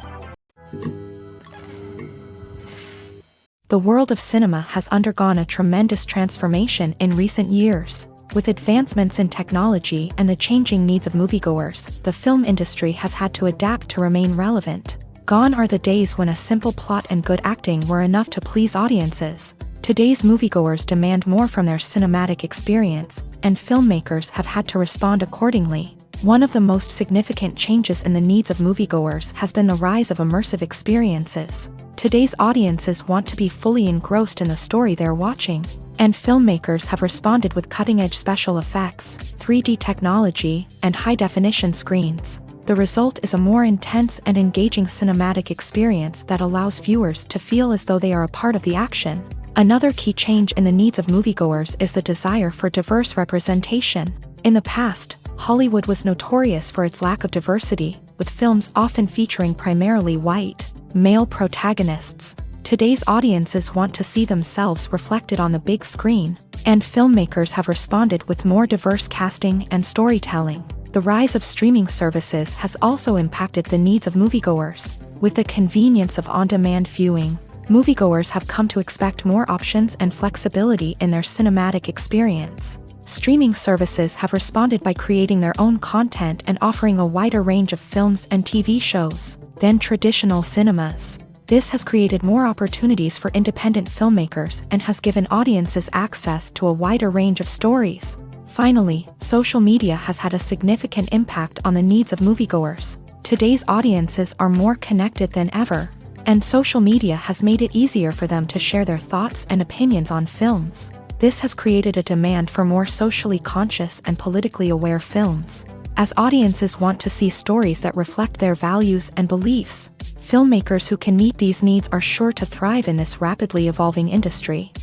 The world of cinema has undergone a tremendous transformation in recent years. With advancements in technology and the changing needs of moviegoers, the film industry has had to adapt to remain relevant. Gone are the days when a simple plot and good acting were enough to please audiences. Today's moviegoers demand more from their cinematic experience, and filmmakers have had to respond accordingly. One of the most significant changes in the needs of moviegoers has been the rise of immersive experiences. Today's audiences want to be fully engrossed in the story they're watching, and filmmakers have responded with cutting-edge special effects, 3D technology, and high-definition screens. The result is a more intense and engaging cinematic experience that allows viewers to feel as though they are a part of the action. Another key change in the needs of moviegoers is the desire for diverse representation. In the past, Hollywood was notorious for its lack of diversity, with films often featuring primarily white, male protagonists. Today's audiences want to see themselves reflected on the big screen, and filmmakers have responded with more diverse casting and storytelling. The rise of streaming services has also impacted the needs of moviegoers. With the convenience of on-demand viewing, moviegoers have come to expect more options and flexibility in their cinematic experience. Streaming services have responded by creating their own content and offering a wider range of films and TV shows than traditional cinemas. This has created more opportunities for independent filmmakers and has given audiences access to a wider range of stories. Finally, social media has had a significant impact on the needs of moviegoers. Today's audiences are more connected than ever, and social media has made it easier for them to share their thoughts and opinions on films. This has created a demand for more socially conscious and politically aware films. As audiences want to see stories that reflect their values and beliefs, filmmakers who can meet these needs are sure to thrive in this rapidly evolving industry.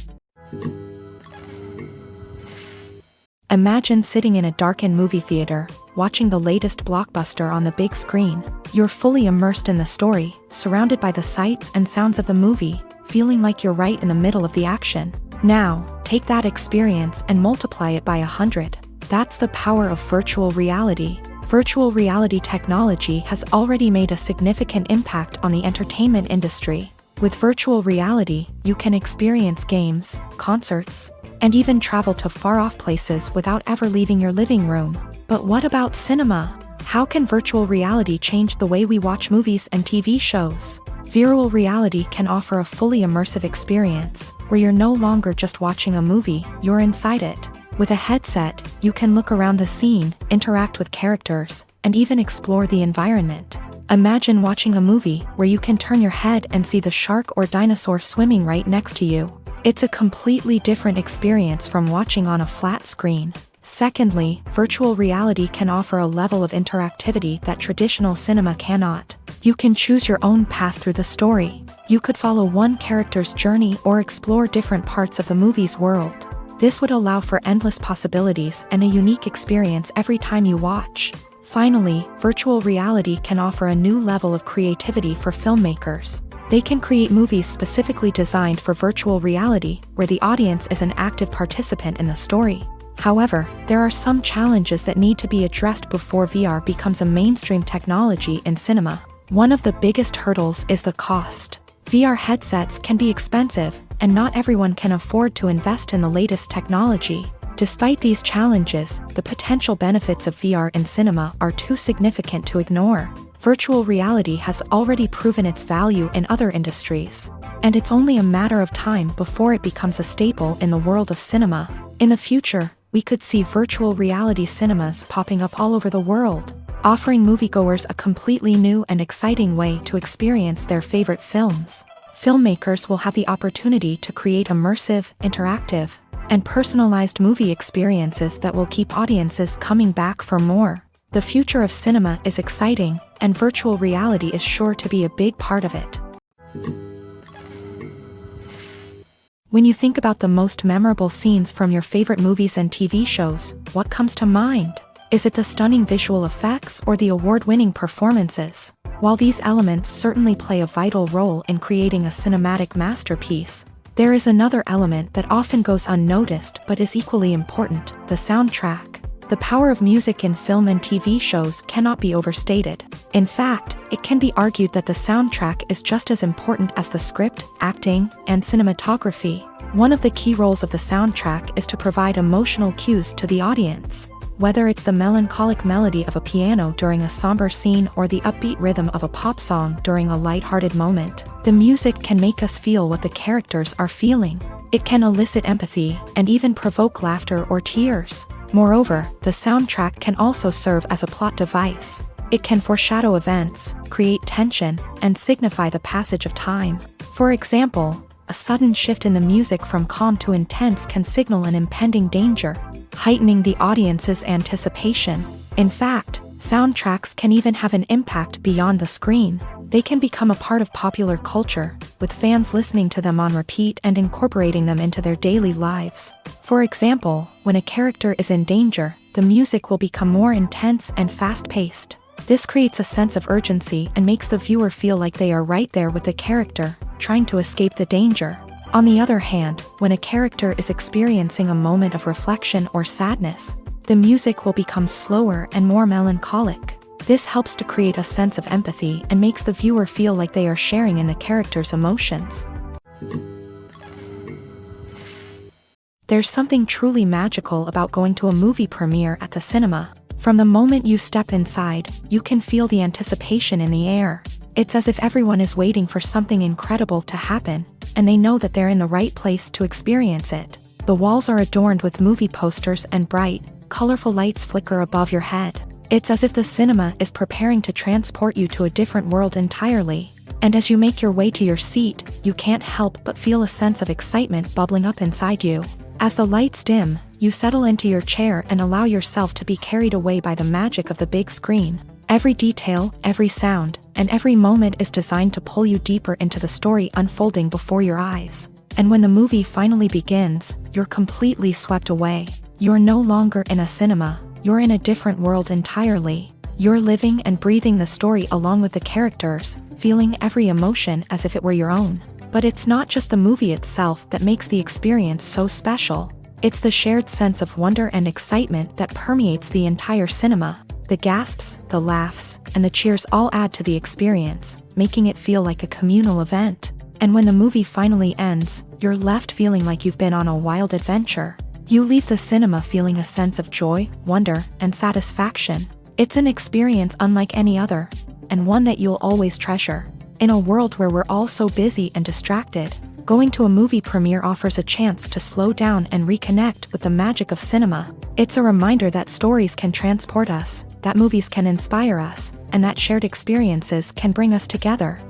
Imagine sitting in a darkened movie theater, watching the latest blockbuster on the big screen. You're fully immersed in the story, surrounded by the sights and sounds of the movie, feeling like you're right in the middle of the action. Now, take that experience and multiply it by 100. That's the power of virtual reality. Virtual reality technology has already made a significant impact on the entertainment industry. With virtual reality, you can experience games, concerts, and even travel to far-off places without ever leaving your living room. But what about cinema? How can virtual reality change the way we watch movies and TV shows? Virtual reality can offer a fully immersive experience, where you're no longer just watching a movie, you're inside it. With a headset, you can look around the scene, interact with characters, and even explore the environment. Imagine watching a movie where you can turn your head and see the shark or dinosaur swimming right next to you. It's a completely different experience from watching on a flat screen. Secondly, virtual reality can offer a level of interactivity that traditional cinema cannot. You can choose your own path through the story. You could follow one character's journey or explore different parts of the movie's world. This would allow for endless possibilities and a unique experience every time you watch. Finally, virtual reality can offer a new level of creativity for filmmakers. They can create movies specifically designed for virtual reality, where the audience is an active participant in the story. However, there are some challenges that need to be addressed before VR becomes a mainstream technology in cinema. One of the biggest hurdles is the cost. VR headsets can be expensive, and not everyone can afford to invest in the latest technology. Despite these challenges, the potential benefits of VR in cinema are too significant to ignore. Virtual reality has already proven its value in other industries, and it's only a matter of time before it becomes a staple in the world of cinema. In the future, we could see virtual reality cinemas popping up all over the world, offering moviegoers a completely new and exciting way to experience their favorite films. Filmmakers will have the opportunity to create immersive, interactive, and personalized movie experiences that will keep audiences coming back for more. The future of cinema is exciting, and virtual reality is sure to be a big part of it. When you think about the most memorable scenes from your favorite movies and TV shows, what comes to mind? Is it the stunning visual effects or the award-winning performances? While these elements certainly play a vital role in creating a cinematic masterpiece, there is another element that often goes unnoticed but is equally important: the soundtrack. The power of music in film and TV shows cannot be overstated. In fact, it can be argued that the soundtrack is just as important as the script, acting, and cinematography. One of the key roles of the soundtrack is to provide emotional cues to the audience. Whether it's the melancholic melody of a piano during a somber scene or the upbeat rhythm of a pop song during a light-hearted moment, the music can make us feel what the characters are feeling. It can elicit empathy and even provoke laughter or tears. Moreover, the soundtrack can also serve as a plot device. It can foreshadow events, create tension, and signify the passage of time. For example, a sudden shift in the music from calm to intense can signal an impending danger, heightening the audience's anticipation. In fact, soundtracks can even have an impact beyond the screen. They can become a part of popular culture, with fans listening to them on repeat and incorporating them into their daily lives. For example, when a character is in danger, the music will become more intense and fast-paced. This creates a sense of urgency and makes the viewer feel like they are right there with the character, trying to escape the danger. On the other hand, when a character is experiencing a moment of reflection or sadness, the music will become slower and more melancholic. This helps to create a sense of empathy and makes the viewer feel like they are sharing in the character's emotions. There's something truly magical about going to a movie premiere at the cinema. From the moment you step inside, you can feel the anticipation in the air. It's as if everyone is waiting for something incredible to happen, and they know that they're in the right place to experience it. The walls are adorned with movie posters and bright, colorful lights flicker above your head. It's as if the cinema is preparing to transport you to a different world entirely. And as you make your way to your seat, you can't help but feel a sense of excitement bubbling up inside you. As the lights dim, you settle into your chair and allow yourself to be carried away by the magic of the big screen. Every detail, every sound, and every moment is designed to pull you deeper into the story unfolding before your eyes. And when the movie finally begins, you're completely swept away. You're no longer in a cinema, you're in a different world entirely. You're living and breathing the story along with the characters, feeling every emotion as if it were your own. But it's not just the movie itself that makes the experience so special. It's the shared sense of wonder and excitement that permeates the entire cinema. The gasps, the laughs, and the cheers all add to the experience, making it feel like a communal event. And when the movie finally ends, you're left feeling like you've been on a wild adventure. You leave the cinema feeling a sense of joy, wonder, and satisfaction. It's an experience unlike any other, and one that you'll always treasure. In a world where we're all so busy and distracted, going to a movie premiere offers a chance to slow down and reconnect with the magic of cinema. It's a reminder that stories can transport us, that movies can inspire us, and that shared experiences can bring us together.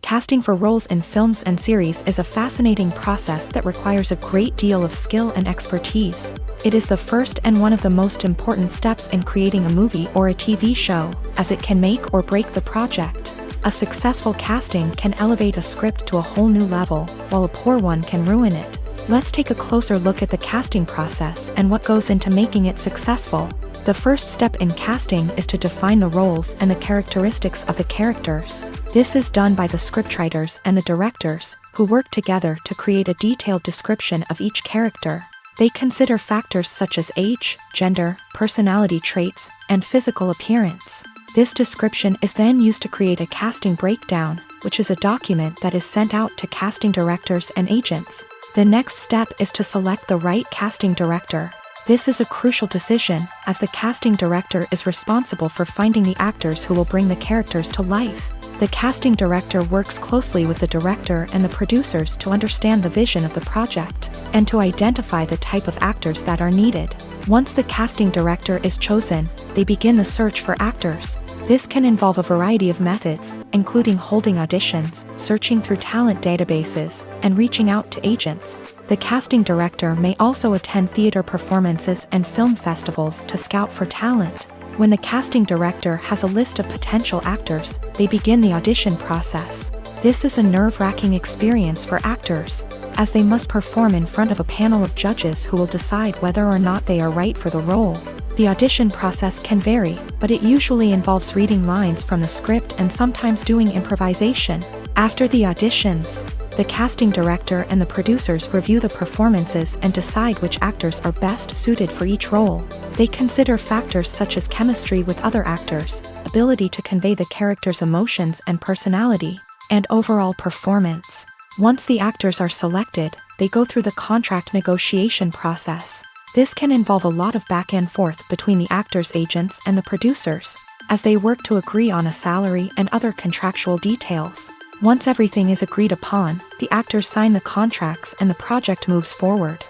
Casting for roles in films and series is a fascinating process that requires a great deal of skill and expertise. It is the first and one of the most important steps in creating a movie or a TV show, as it can make or break the project. A successful casting can elevate a script to a whole new level, while a poor one can ruin it. Let's take a closer look at the casting process and what goes into making it successful. The first step in casting is to define the roles and the characteristics of the characters. This is done by the scriptwriters and the directors, who work together to create a detailed description of each character. They consider factors such as age, gender, personality traits, and physical appearance. This description is then used to create a casting breakdown, which is a document that is sent out to casting directors and agents. The next step is to select the right casting director. This is a crucial decision, as the casting director is responsible for finding the actors who will bring the characters to life. The casting director works closely with the director and the producers to understand the vision of the project, and to identify the type of actors that are needed. Once the casting director is chosen, they begin the search for actors. This can involve a variety of methods, including holding auditions, searching through talent databases, and reaching out to agents. The casting director may also attend theater performances and film festivals to scout for talent. When the casting director has a list of potential actors, they begin the audition process. This is a nerve-wracking experience for actors, as they must perform in front of a panel of judges who will decide whether or not they are right for the role. The audition process can vary, but it usually involves reading lines from the script and sometimes doing improvisation. After the auditions, the casting director and the producers review the performances and decide which actors are best suited for each role. They consider factors such as chemistry with other actors, ability to convey the character's emotions and personality, and overall performance. Once the actors are selected, they go through the contract negotiation process. This can involve a lot of back and forth between the actors' agents and the producers, as they work to agree on a salary and other contractual details. Once everything is agreed upon, the actors sign the contracts and the project moves forward.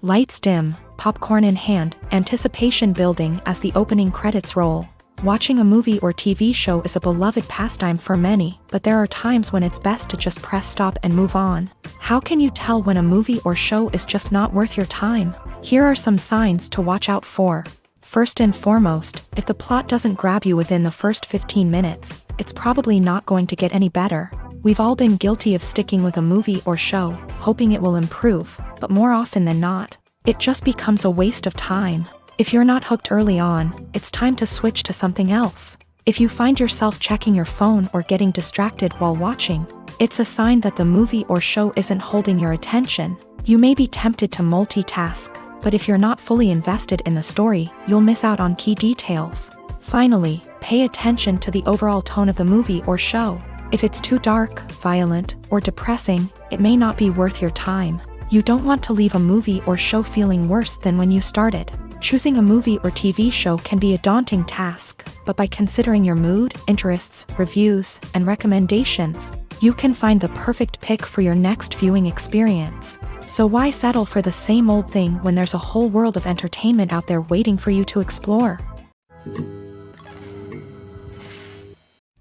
Lights dim, popcorn in hand, anticipation building as the opening credits roll. Watching a movie or TV show is a beloved pastime for many, but there are times when it's best to just press stop and move on. How can you tell when a movie or show is just not worth your time? Here are some signs to watch out for. First and foremost, if the plot doesn't grab you within the first 15 minutes, it's probably not going to get any better. We've all been guilty of sticking with a movie or show, hoping it will improve, but more often than not, it just becomes a waste of time. If you're not hooked early on, it's time to switch to something else. If you find yourself checking your phone or getting distracted while watching, it's a sign that the movie or show isn't holding your attention. You may be tempted to multitask, but if you're not fully invested in the story, you'll miss out on key details. Finally, pay attention to the overall tone of the movie or show. If it's too dark, violent, or depressing, it may not be worth your time. You don't want to leave a movie or show feeling worse than when you started. Choosing a movie or TV show can be a daunting task, but by considering your mood, interests, reviews, and recommendations, you can find the perfect pick for your next viewing experience. So why settle for the same old thing when there's a whole world of entertainment out there waiting for you to explore?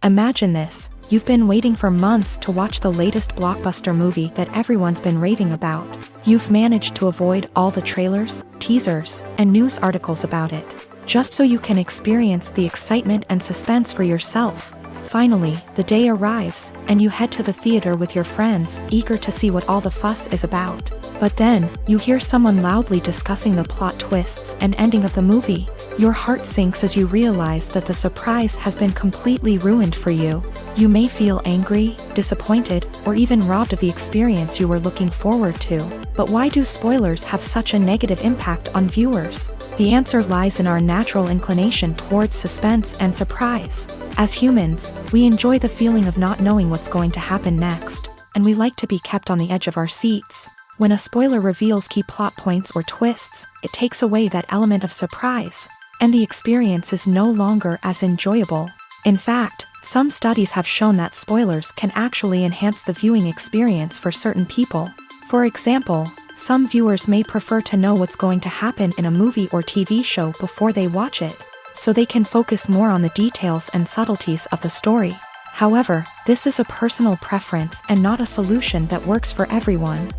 Imagine this. You've been waiting for months to watch the latest blockbuster movie that everyone's been raving about. You've managed to avoid all the trailers, teasers, and news articles about it, just so you can experience the excitement and suspense for yourself. Finally, the day arrives, and you head to the theater with your friends, eager to see what all the fuss is about. But then, you hear someone loudly discussing the plot twists and ending of the movie. Your heart sinks as you realize that the surprise has been completely ruined for you. You may feel angry, disappointed, or even robbed of the experience you were looking forward to. But why do spoilers have such a negative impact on viewers? The answer lies in our natural inclination towards suspense and surprise. As humans, we enjoy the feeling of not knowing what's going to happen next, and we like to be kept on the edge of our seats. When a spoiler reveals key plot points or twists, it takes away that element of surprise, and the experience is no longer as enjoyable. In fact, some studies have shown that spoilers can actually enhance the viewing experience for certain people. For example, some viewers may prefer to know what's going to happen in a movie or TV show before they watch it, so they can focus more on the details and subtleties of the story. However, this is a personal preference and not a solution that works for everyone.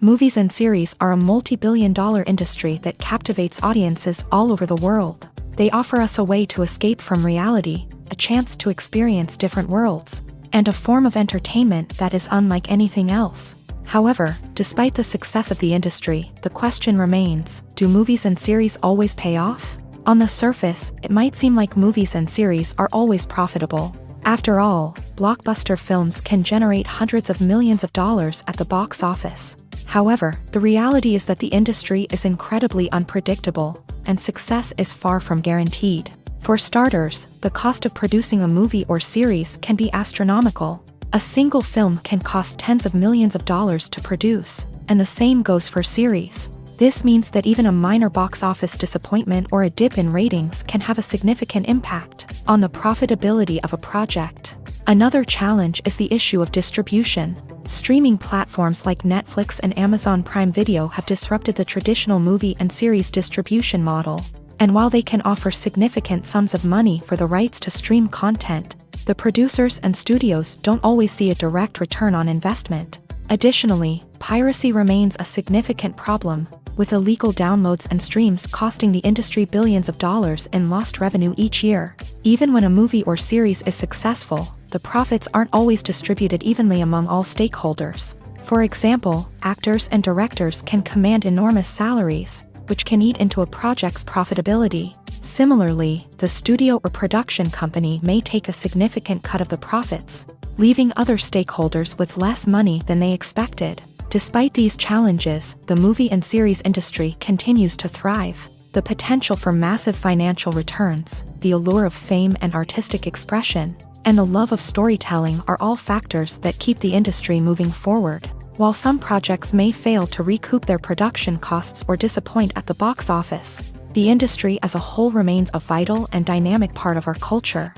Movies and series are a multi-billion-dollar industry that captivates audiences all over the world. They offer us a way to escape from reality, a chance to experience different worlds, and a form of entertainment that is unlike anything else. However, despite the success of the industry, the question remains, do movies and series always pay off? On the surface, it might seem like movies and series are always profitable. After all, blockbuster films can generate hundreds of millions of dollars at the box office. However, the reality is that the industry is incredibly unpredictable, and success is far from guaranteed. For starters, the cost of producing a movie or series can be astronomical. A single film can cost tens of millions of dollars to produce, and the same goes for series. This means that even a minor box office disappointment or a dip in ratings can have a significant impact on the profitability of a project. Another challenge is the issue of distribution. Streaming platforms like Netflix and Amazon Prime Video have disrupted the traditional movie and series distribution model. And while they can offer significant sums of money for the rights to stream content, the producers and studios don't always see a direct return on investment. Additionally, piracy remains a significant problem, with illegal downloads and streams costing the industry billions of dollars in lost revenue each year. Even when a movie or series is successful, the profits aren't always distributed evenly among all stakeholders. For example, actors and directors can command enormous salaries, which can eat into a project's profitability. Similarly, the studio or production company may take a significant cut of the profits, leaving other stakeholders with less money than they expected. Despite these challenges, the movie and series industry continues to thrive. The potential for massive financial returns, the allure of fame and artistic expression, and the love of storytelling are all factors that keep the industry moving forward. While some projects may fail to recoup their production costs or disappoint at the box office, the industry as a whole remains a vital and dynamic part of our culture.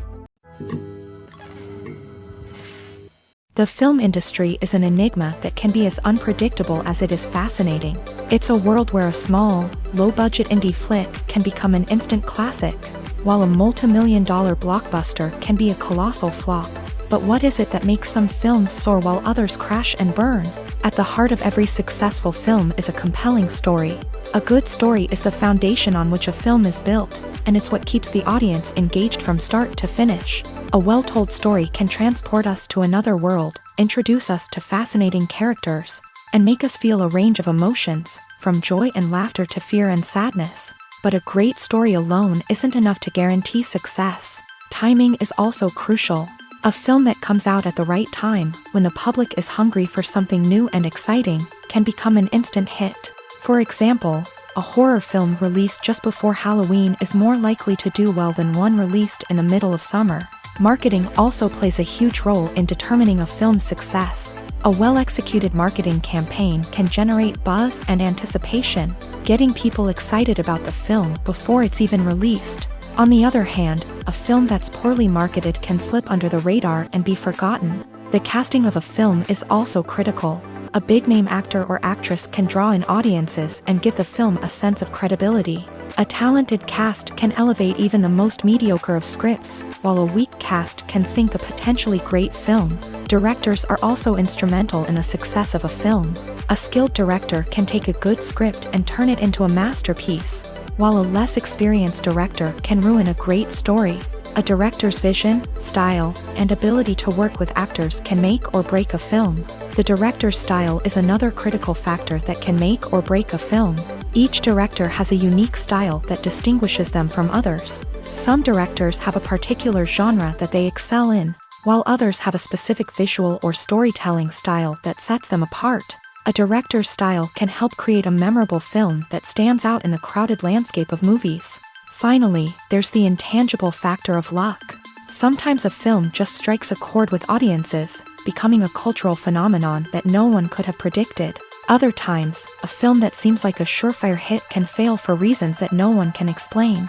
The film industry is an enigma that can be as unpredictable as it is fascinating. It's a world where a small, low-budget indie flick can become an instant classic, while a multi-million-dollar blockbuster can be a colossal flop. But what is it that makes some films soar while others crash and burn? At the heart of every successful film is a compelling story. A good story is the foundation on which a film is built, and it's what keeps the audience engaged from start to finish. A well-told story can transport us to another world, introduce us to fascinating characters, and make us feel a range of emotions, from joy and laughter to fear and sadness. But a great story alone isn't enough to guarantee success. Timing is also crucial. A film that comes out at the right time, when the public is hungry for something new and exciting, can become an instant hit. For example, a horror film released just before Halloween is more likely to do well than one released in the middle of summer. Marketing also plays a huge role in determining a film's success. A well-executed marketing campaign can generate buzz and anticipation, getting people excited about the film before it's even released. On the other hand, a film that's poorly marketed can slip under the radar and be forgotten. The casting of a film is also critical. A big-name actor or actress can draw in audiences and give the film a sense of credibility. A talented cast can elevate even the most mediocre of scripts, while a weak cast can sink a potentially great film. Directors are also instrumental in the success of a film. A skilled director can take a good script and turn it into a masterpiece, while a less experienced director can ruin a great story. A director's vision, style, and ability to work with actors can make or break a film. The director's style is another critical factor that can make or break a film. Each director has a unique style that distinguishes them from others. Some directors have a particular genre that they excel in, while others have a specific visual or storytelling style that sets them apart. A director's style can help create a memorable film that stands out in the crowded landscape of movies. Finally, there's the intangible factor of luck. Sometimes a film just strikes a chord with audiences, becoming a cultural phenomenon that no one could have predicted. Other times, a film that seems like a surefire hit can fail for reasons that no one can explain.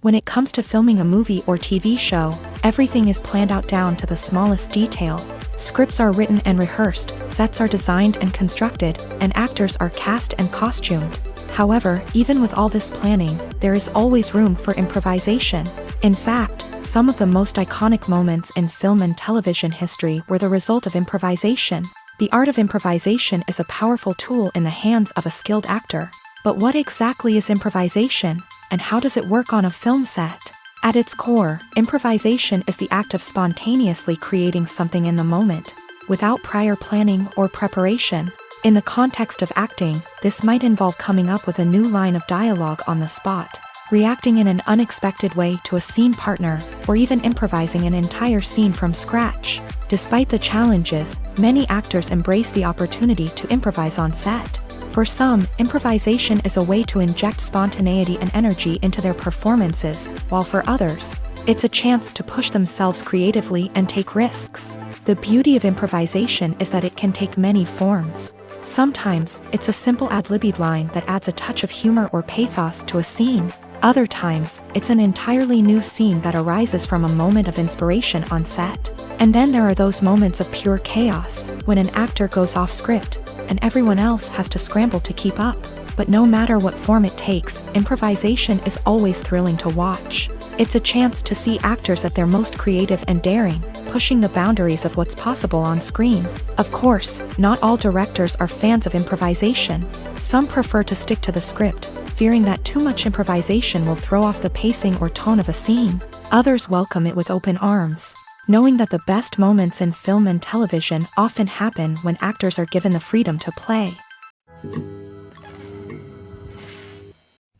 When it comes to filming a movie or TV show, everything is planned out down to the smallest detail. Scripts are written and rehearsed, sets are designed and constructed, and actors are cast and costumed. However, even with all this planning, there is always room for improvisation. In fact, some of the most iconic moments in film and television history were the result of improvisation. The art of improvisation is a powerful tool in the hands of a skilled actor. But what exactly is improvisation, and how does it work on a film set? At its core, improvisation is the act of spontaneously creating something in the moment, without prior planning or preparation. In the context of acting, this might involve coming up with a new line of dialogue on the spot, reacting in an unexpected way to a scene partner, or even improvising an entire scene from scratch. Despite the challenges, many actors embrace the opportunity to improvise on set. For some, improvisation is a way to inject spontaneity and energy into their performances, while for others, it's a chance to push themselves creatively and take risks. The beauty of improvisation is that it can take many forms. Sometimes, it's a simple ad-libbed line that adds a touch of humor or pathos to a scene. Other times, it's an entirely new scene that arises from a moment of inspiration on set. And then there are those moments of pure chaos, when an actor goes off script, and everyone else has to scramble to keep up. But no matter what form it takes, improvisation is always thrilling to watch. It's a chance to see actors at their most creative and daring, pushing the boundaries of what's possible on screen. Of course, not all directors are fans of improvisation. Some prefer to stick to the script, fearing that too much improvisation will throw off the pacing or tone of a scene. Others welcome it with open arms, knowing that the best moments in film and television often happen when actors are given the freedom to play.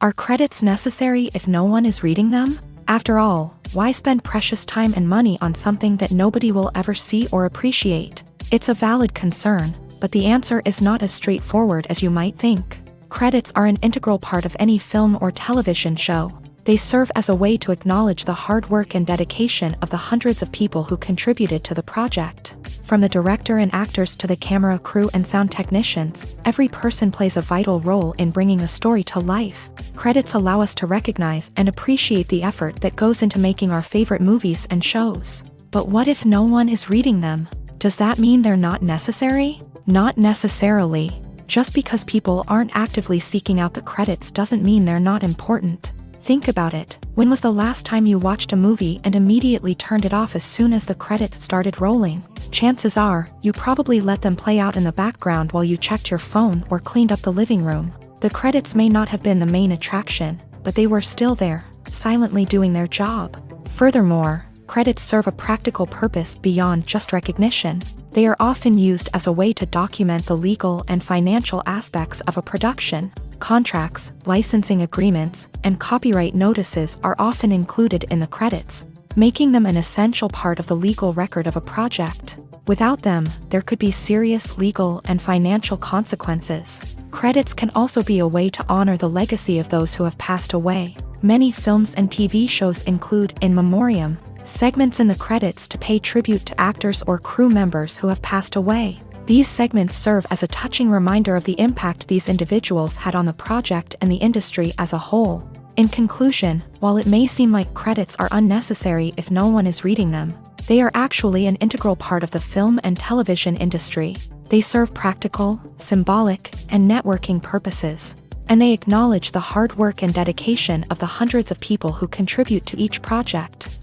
Are credits necessary if no one is reading them? After all, why spend precious time and money on something that nobody will ever see or appreciate? It's a valid concern, but the answer is not as straightforward as you might think. Credits are an integral part of any film or television show. They serve as a way to acknowledge the hard work and dedication of the hundreds of people who contributed to the project. From the director and actors to the camera crew and sound technicians, every person plays a vital role in bringing a story to life. Credits allow us to recognize and appreciate the effort that goes into making our favorite movies and shows. But what if no one is reading them? Does that mean they're not necessary? Not necessarily. Just because people aren't actively seeking out the credits doesn't mean they're not important. Think about it. When was the last time you watched a movie and immediately turned it off as soon as the credits started rolling? Chances are, you probably let them play out in the background while you checked your phone or cleaned up the living room. The credits may not have been the main attraction, but they were still there, silently doing their job. Furthermore, credits serve a practical purpose beyond just recognition. They are often used as a way to document the legal and financial aspects of a production. Contracts, licensing agreements, and copyright notices are often included in the credits, making them an essential part of the legal record of a project. Without them, there could be serious legal and financial consequences. Credits can also be a way to honor the legacy of those who have passed away. Many films and TV shows include in memoriam segments in the credits to pay tribute to actors or crew members who have passed away. These segments serve as a touching reminder of the impact these individuals had on the project and the industry as a whole. In conclusion, while it may seem like credits are unnecessary if no one is reading them, they are actually an integral part of the film and television industry. They serve practical, symbolic, and networking purposes, and they acknowledge the hard work and dedication of the hundreds of people who contribute to each project.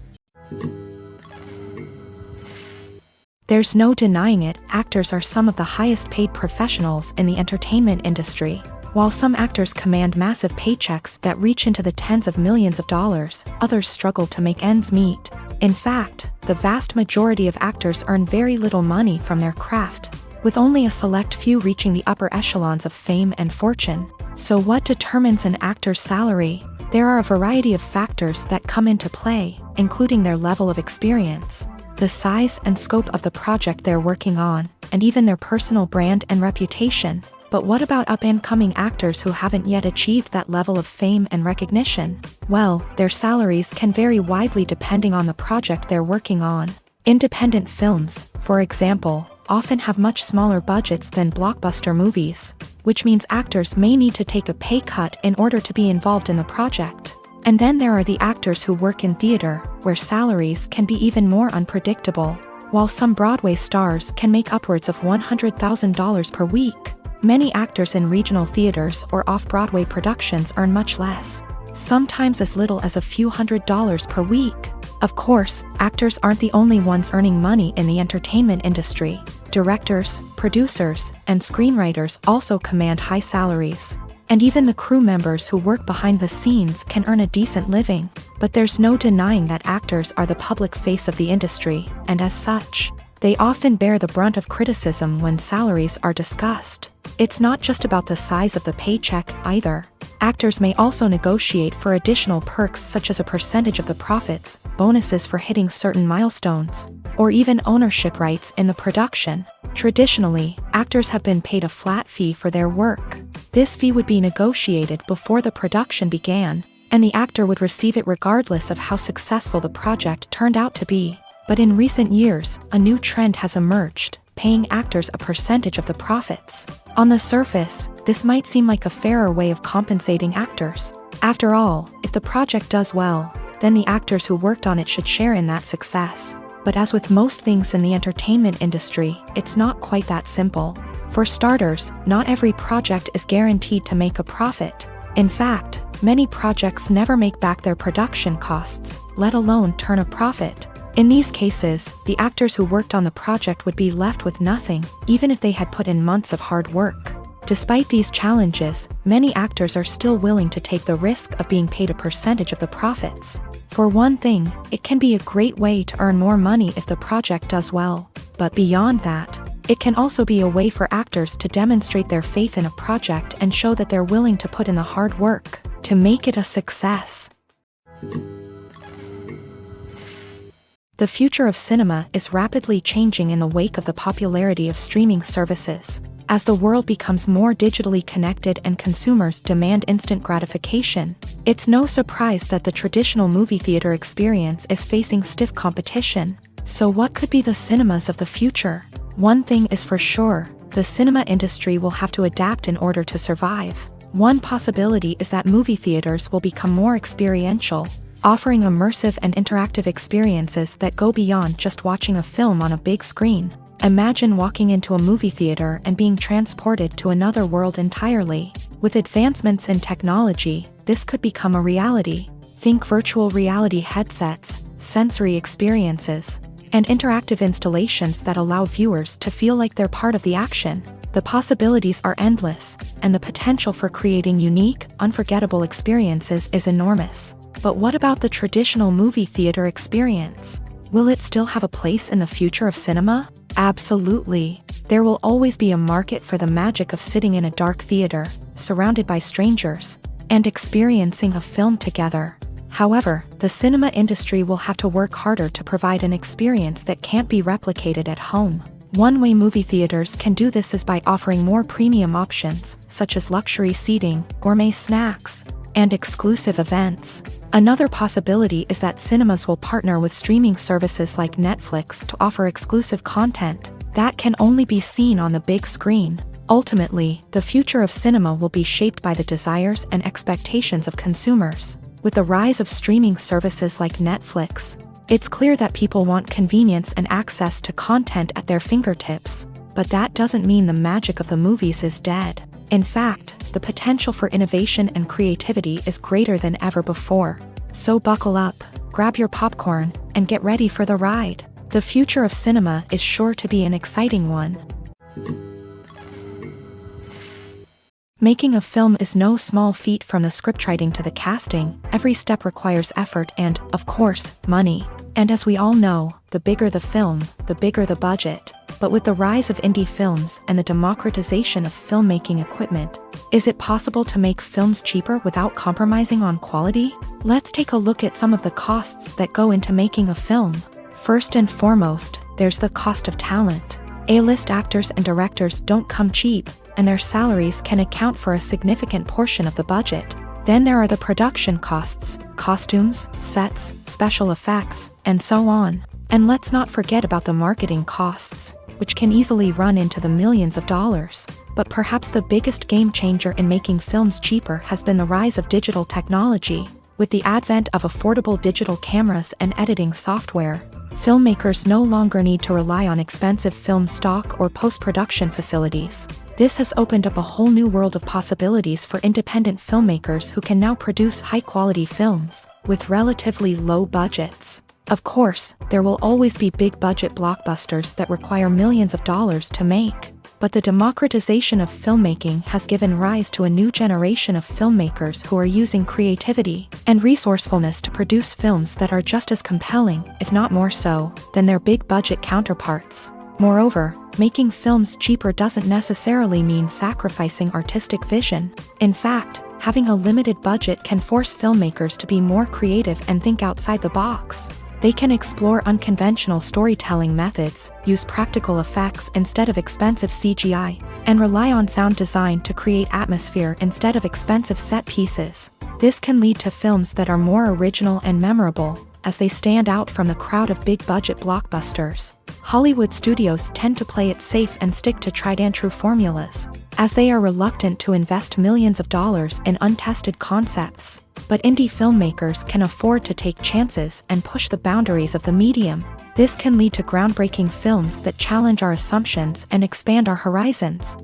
There's no denying it, actors are some of the highest paid professionals in the entertainment industry. While some actors command massive paychecks that reach into the tens of millions of dollars, others struggle to make ends meet. In fact, the vast majority of actors earn very little money from their craft, with only a select few reaching the upper echelons of fame and fortune. So what determines an actor's salary? There are a variety of factors that come into play, including their level of experience, the size and scope of the project they're working on, and even their personal brand and reputation. But what about up-and-coming actors who haven't yet achieved that level of fame and recognition? Well, their salaries can vary widely depending on the project they're working on. Independent films, for example, often have much smaller budgets than blockbuster movies, which means actors may need to take a pay cut in order to be involved in the project. And then there are the actors who work in theater, where salaries can be even more unpredictable. While some Broadway stars can make upwards of $100,000 per week, many actors in regional theaters or off-Broadway productions earn much less, sometimes as little as a few $100s per week. Of course, actors aren't the only ones earning money in the entertainment industry. Directors, producers, and screenwriters also command high salaries. And even the crew members who work behind the scenes can earn a decent living. But there's no denying that actors are the public face of the industry, and as such, they often bear the brunt of criticism when salaries are discussed. It's not just about the size of the paycheck either. Actors may also negotiate for additional perks such as a percentage of the profits, bonuses for hitting certain milestones, or even ownership rights in the production. Traditionally, actors have been paid a flat fee for their work. This fee would be negotiated before the production began, and the actor would receive it regardless of how successful the project turned out to be. But in recent years, a new trend has emerged, paying actors a percentage of the profits. On the surface, this might seem like a fairer way of compensating actors. After all, if the project does well, then the actors who worked on it should share in that success. But as with most things in the entertainment industry, it's not quite that simple. For starters, not every project is guaranteed to make a profit. In fact, many projects never make back their production costs, let alone turn a profit. In these cases, the actors who worked on the project would be left with nothing, even if they had put in months of hard work. Despite these challenges, many actors are still willing to take the risk of being paid a percentage of the profits. For one thing, it can be a great way to earn more money if the project does well. But beyond that, it can also be a way for actors to demonstrate their faith in a project and show that they're willing to put in the hard work to make it a success. The future of cinema is rapidly changing in the wake of the popularity of streaming services. As the world becomes more digitally connected and consumers demand instant gratification, it's no surprise that the traditional movie theater experience is facing stiff competition. So what could be the cinemas of the future? One thing is for sure, the cinema industry will have to adapt in order to survive. One possibility is that movie theaters will become more experiential, offering immersive and interactive experiences that go beyond just watching a film on a big screen. Imagine walking into a movie theater and being transported to another world entirely. With advancements in technology, this could become a reality. Think virtual reality headsets, sensory experiences, and interactive installations that allow viewers to feel like they're part of the action. The possibilities are endless, and the potential for creating unique, unforgettable experiences is enormous. But what about the traditional movie theater experience? Will it still have a place in the future of cinema? Absolutely. There will always be a market for the magic of sitting in a dark theater, surrounded by strangers, and experiencing a film together. However, the cinema industry will have to work harder to provide an experience that can't be replicated at home. One way movie theaters can do this is by offering more premium options, such as luxury seating, gourmet snacks, and exclusive events. Another possibility is that cinemas will partner with streaming services like Netflix to offer exclusive content that can only be seen on the big screen. Ultimately, the future of cinema will be shaped by the desires and expectations of consumers. With the rise of streaming services like Netflix, it's clear that people want convenience and access to content at their fingertips. But that doesn't mean the magic of the movies is dead. In fact, the potential for innovation and creativity is greater than ever before. So buckle up, grab your popcorn, and get ready for the ride. The future of cinema is sure to be an exciting one. Making a film is no small feat. From the scriptwriting to the casting, every step requires effort and, of course, money. And as we all know, the bigger the film, the bigger the budget. But with the rise of indie films and the democratization of filmmaking equipment, is it possible to make films cheaper without compromising on quality? Let's take a look at some of the costs that go into making a film. First and foremost, there's the cost of talent. A-list actors and directors don't come cheap, and their salaries can account for a significant portion of the budget. Then there are the production costs, costumes, sets, special effects, and so on. And let's not forget about the marketing costs, which can easily run into the millions of dollars. But perhaps the biggest game changer in making films cheaper has been the rise of digital technology. With the advent of affordable digital cameras and editing software, filmmakers no longer need to rely on expensive film stock or post-production facilities. This has opened up a whole new world of possibilities for independent filmmakers who can now produce high-quality films with relatively low budgets. Of course, there will always be big-budget blockbusters that require millions of dollars to make. But the democratization of filmmaking has given rise to a new generation of filmmakers who are using creativity and resourcefulness to produce films that are just as compelling, if not more so, than their big-budget counterparts. Moreover, making films cheaper doesn't necessarily mean sacrificing artistic vision. In fact, having a limited budget can force filmmakers to be more creative and think outside the box. They can explore unconventional storytelling methods, use practical effects instead of expensive CGI, and rely on sound design to create atmosphere instead of expensive set pieces. This can lead to films that are more original and memorable, as they stand out from the crowd of big-budget blockbusters. Hollywood studios tend to play it safe and stick to tried-and-true formulas, as they are reluctant to invest millions of dollars in untested concepts. But indie filmmakers can afford to take chances and push the boundaries of the medium. This can lead to groundbreaking films that challenge our assumptions and expand our horizons.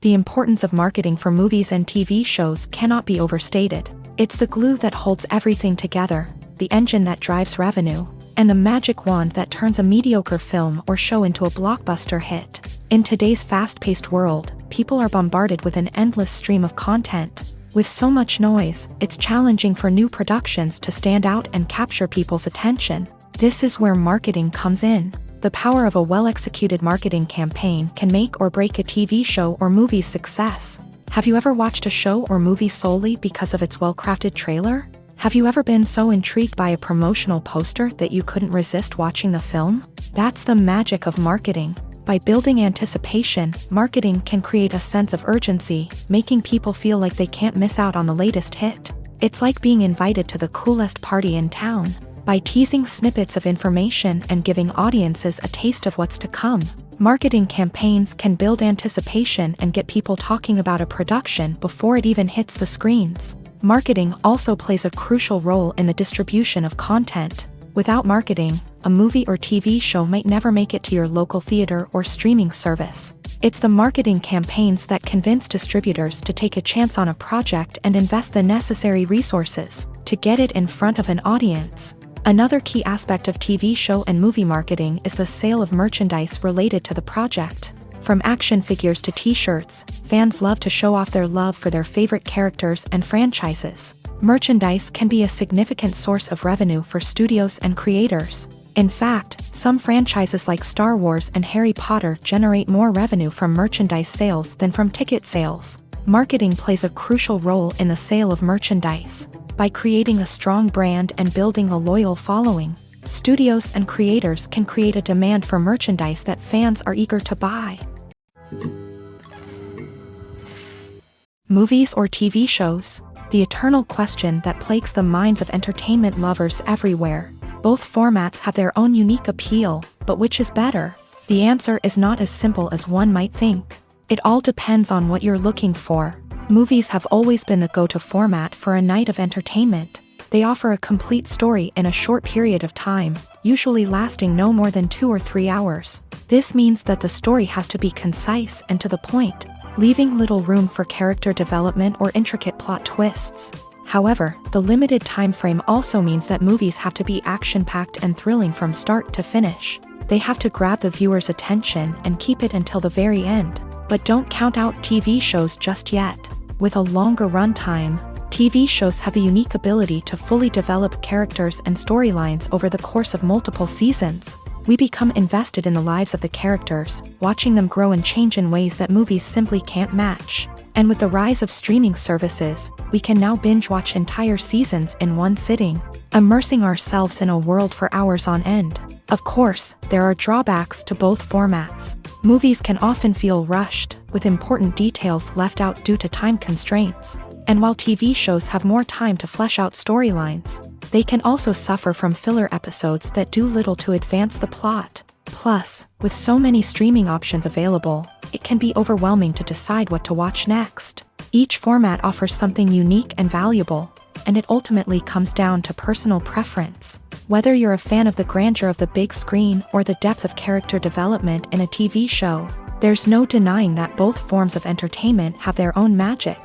The importance of marketing for movies and TV shows cannot be overstated. It's the glue that holds everything together, the engine that drives revenue, and the magic wand that turns a mediocre film or show into a blockbuster hit. In today's fast-paced world, people are bombarded with an endless stream of content. With so much noise, it's challenging for new productions to stand out and capture people's attention. This is where marketing comes in. The power of a well-executed marketing campaign can make or break a TV show or movie's success. Have you ever watched a show or movie solely because of its well-crafted trailer? Have you ever been so intrigued by a promotional poster that you couldn't resist watching the film? That's the magic of marketing. By building anticipation, marketing can create a sense of urgency, making people feel like they can't miss out on the latest hit. It's like being invited to the coolest party in town. By teasing snippets of information and giving audiences a taste of what's to come, marketing campaigns can build anticipation and get people talking about a production before it even hits the screens. Marketing also plays a crucial role in the distribution of content. Without marketing, a movie or TV show might never make it to your local theater or streaming service. It's the marketing campaigns that convince distributors to take a chance on a project and invest the necessary resources to get it in front of an audience. Another key aspect of TV show and movie marketing is the sale of merchandise related to the project. From action figures to t-shirts, fans love to show off their love for their favorite characters and franchises. Merchandise can be a significant source of revenue for studios and creators. In fact, some franchises like Star Wars and Harry Potter generate more revenue from merchandise sales than from ticket sales. Marketing plays a crucial role in the sale of merchandise. By creating a strong brand and building a loyal following, studios and creators can create a demand for merchandise that fans are eager to buy. Movies or TV shows? The eternal question that plagues the minds of entertainment lovers everywhere. Both formats have their own unique appeal, but which is better? The answer is not as simple as one might think. It all depends on what you're looking for. Movies have always been the go-to format for a night of entertainment. They offer a complete story in a short period of time, usually lasting no more than 2 or 3 hours. This means that the story has to be concise and to the point, leaving little room for character development or intricate plot twists. However, the limited time frame also means that movies have to be action-packed and thrilling from start to finish. They have to grab the viewer's attention and keep it until the very end. But don't count out TV shows just yet. With a longer runtime, TV shows have the unique ability to fully develop characters and storylines over the course of multiple seasons. We become invested in the lives of the characters, watching them grow and change in ways that movies simply can't match. And with the rise of streaming services, we can now binge-watch entire seasons in one sitting, immersing ourselves in a world for hours on end. Of course, there are drawbacks to both formats. Movies can often feel rushed, with important details left out due to time constraints. And while TV shows have more time to flesh out storylines, they can also suffer from filler episodes that do little to advance the plot. Plus, with so many streaming options available, it can be overwhelming to decide what to watch next. Each format offers something unique and valuable, and it ultimately comes down to personal preference. Whether you're a fan of the grandeur of the big screen or the depth of character development in a TV show, there's no denying that both forms of entertainment have their own magic.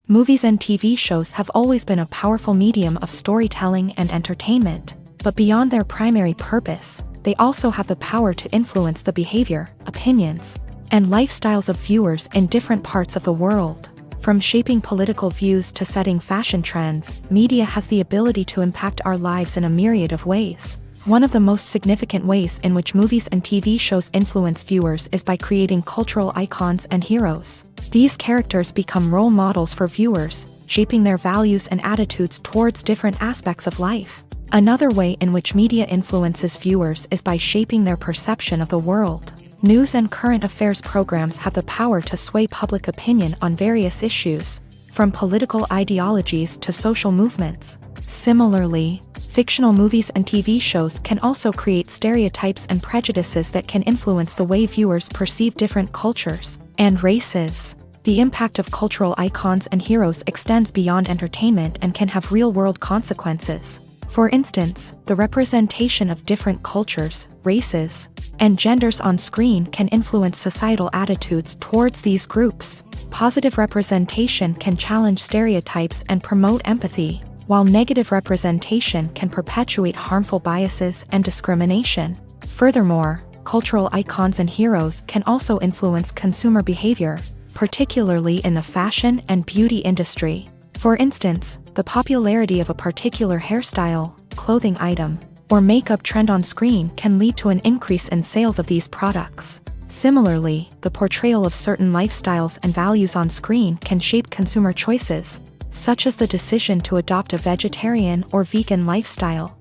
Movies and TV shows have always been a powerful medium of storytelling and entertainment, but beyond their primary purpose, they also have the power to influence the behavior, opinions, and lifestyles of viewers in different parts of the world. From shaping political views to setting fashion trends, media has the ability to impact our lives in a myriad of ways. One of the most significant ways in which movies and TV shows influence viewers is by creating cultural icons and heroes. These characters become role models for viewers, shaping their values and attitudes towards different aspects of life. Another way in which media influences viewers is by shaping their perception of the world. News and current affairs programs have the power to sway public opinion on various issues, from political ideologies to social movements. Similarly, fictional movies and TV shows can also create stereotypes and prejudices that can influence the way viewers perceive different cultures and races. The impact of cultural icons and heroes extends beyond entertainment and can have real-world consequences. For instance, the representation of different cultures, races, and genders on screen can influence societal attitudes towards these groups. Positive representation can challenge stereotypes and promote empathy, while negative representation can perpetuate harmful biases and discrimination. Furthermore, cultural icons and heroes can also influence consumer behavior, particularly in the fashion and beauty industry. For instance, the popularity of a particular hairstyle, clothing item, or makeup trend on screen can lead to an increase in sales of these products. Similarly, the portrayal of certain lifestyles and values on screen can shape consumer choices, such as the decision to adopt a vegetarian or vegan lifestyle.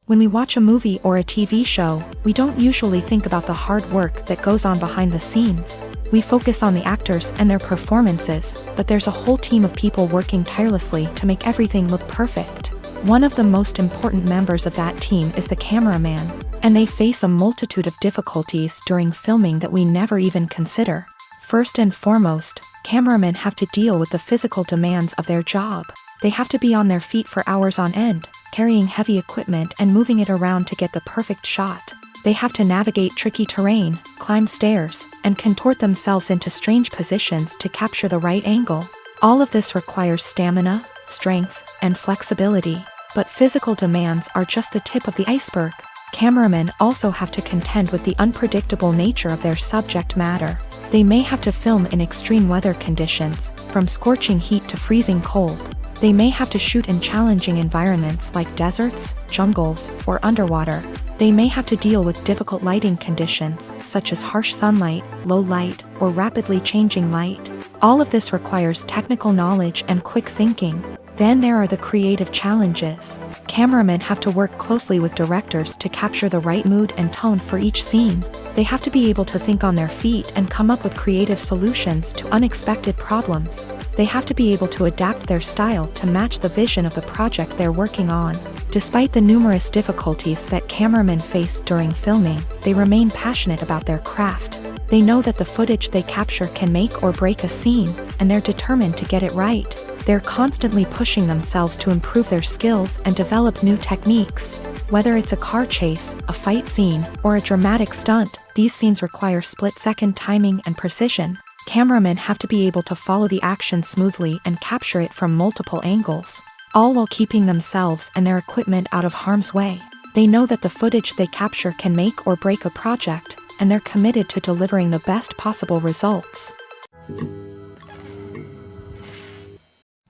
When we watch a movie or a TV show, we don't usually think about the hard work that goes on behind the scenes. We focus on the actors and their performances, but there's a whole team of people working tirelessly to make everything look perfect. One of the most important members of that team is the cameraman, and they face a multitude of difficulties during filming that we never even consider. First and foremost, cameramen have to deal with the physical demands of their job. They have to be on their feet for hours on end, carrying heavy equipment and moving it around to get the perfect shot. They have to navigate tricky terrain, climb stairs, and contort themselves into strange positions to capture the right angle. All of this requires stamina, strength, and flexibility. But physical demands are just the tip of the iceberg. Cameramen also have to contend with the unpredictable nature of their subject matter. They may have to film in extreme weather conditions, from scorching heat to freezing cold. They may have to shoot in challenging environments like deserts, jungles, or underwater. They may have to deal with difficult lighting conditions, such as harsh sunlight, low light, or rapidly changing light. All of this requires technical knowledge and quick thinking. Then there are the creative challenges. Cameramen have to work closely with directors to capture the right mood and tone for each scene. They have to be able to think on their feet and come up with creative solutions to unexpected problems. They have to be able to adapt their style to match the vision of the project they're working on. Despite the numerous difficulties that cameramen face during filming, they remain passionate about their craft. They know that the footage they capture can make or break a scene, and they're determined to get it right. They're constantly pushing themselves to improve their skills and develop new techniques. Whether it's a car chase, a fight scene, or a dramatic stunt, these scenes require split-second timing and precision. Cameramen have to be able to follow the action smoothly and capture it from multiple angles, all while keeping themselves and their equipment out of harm's way. They know that the footage they capture can make or break a project, and they're committed to delivering the best possible results.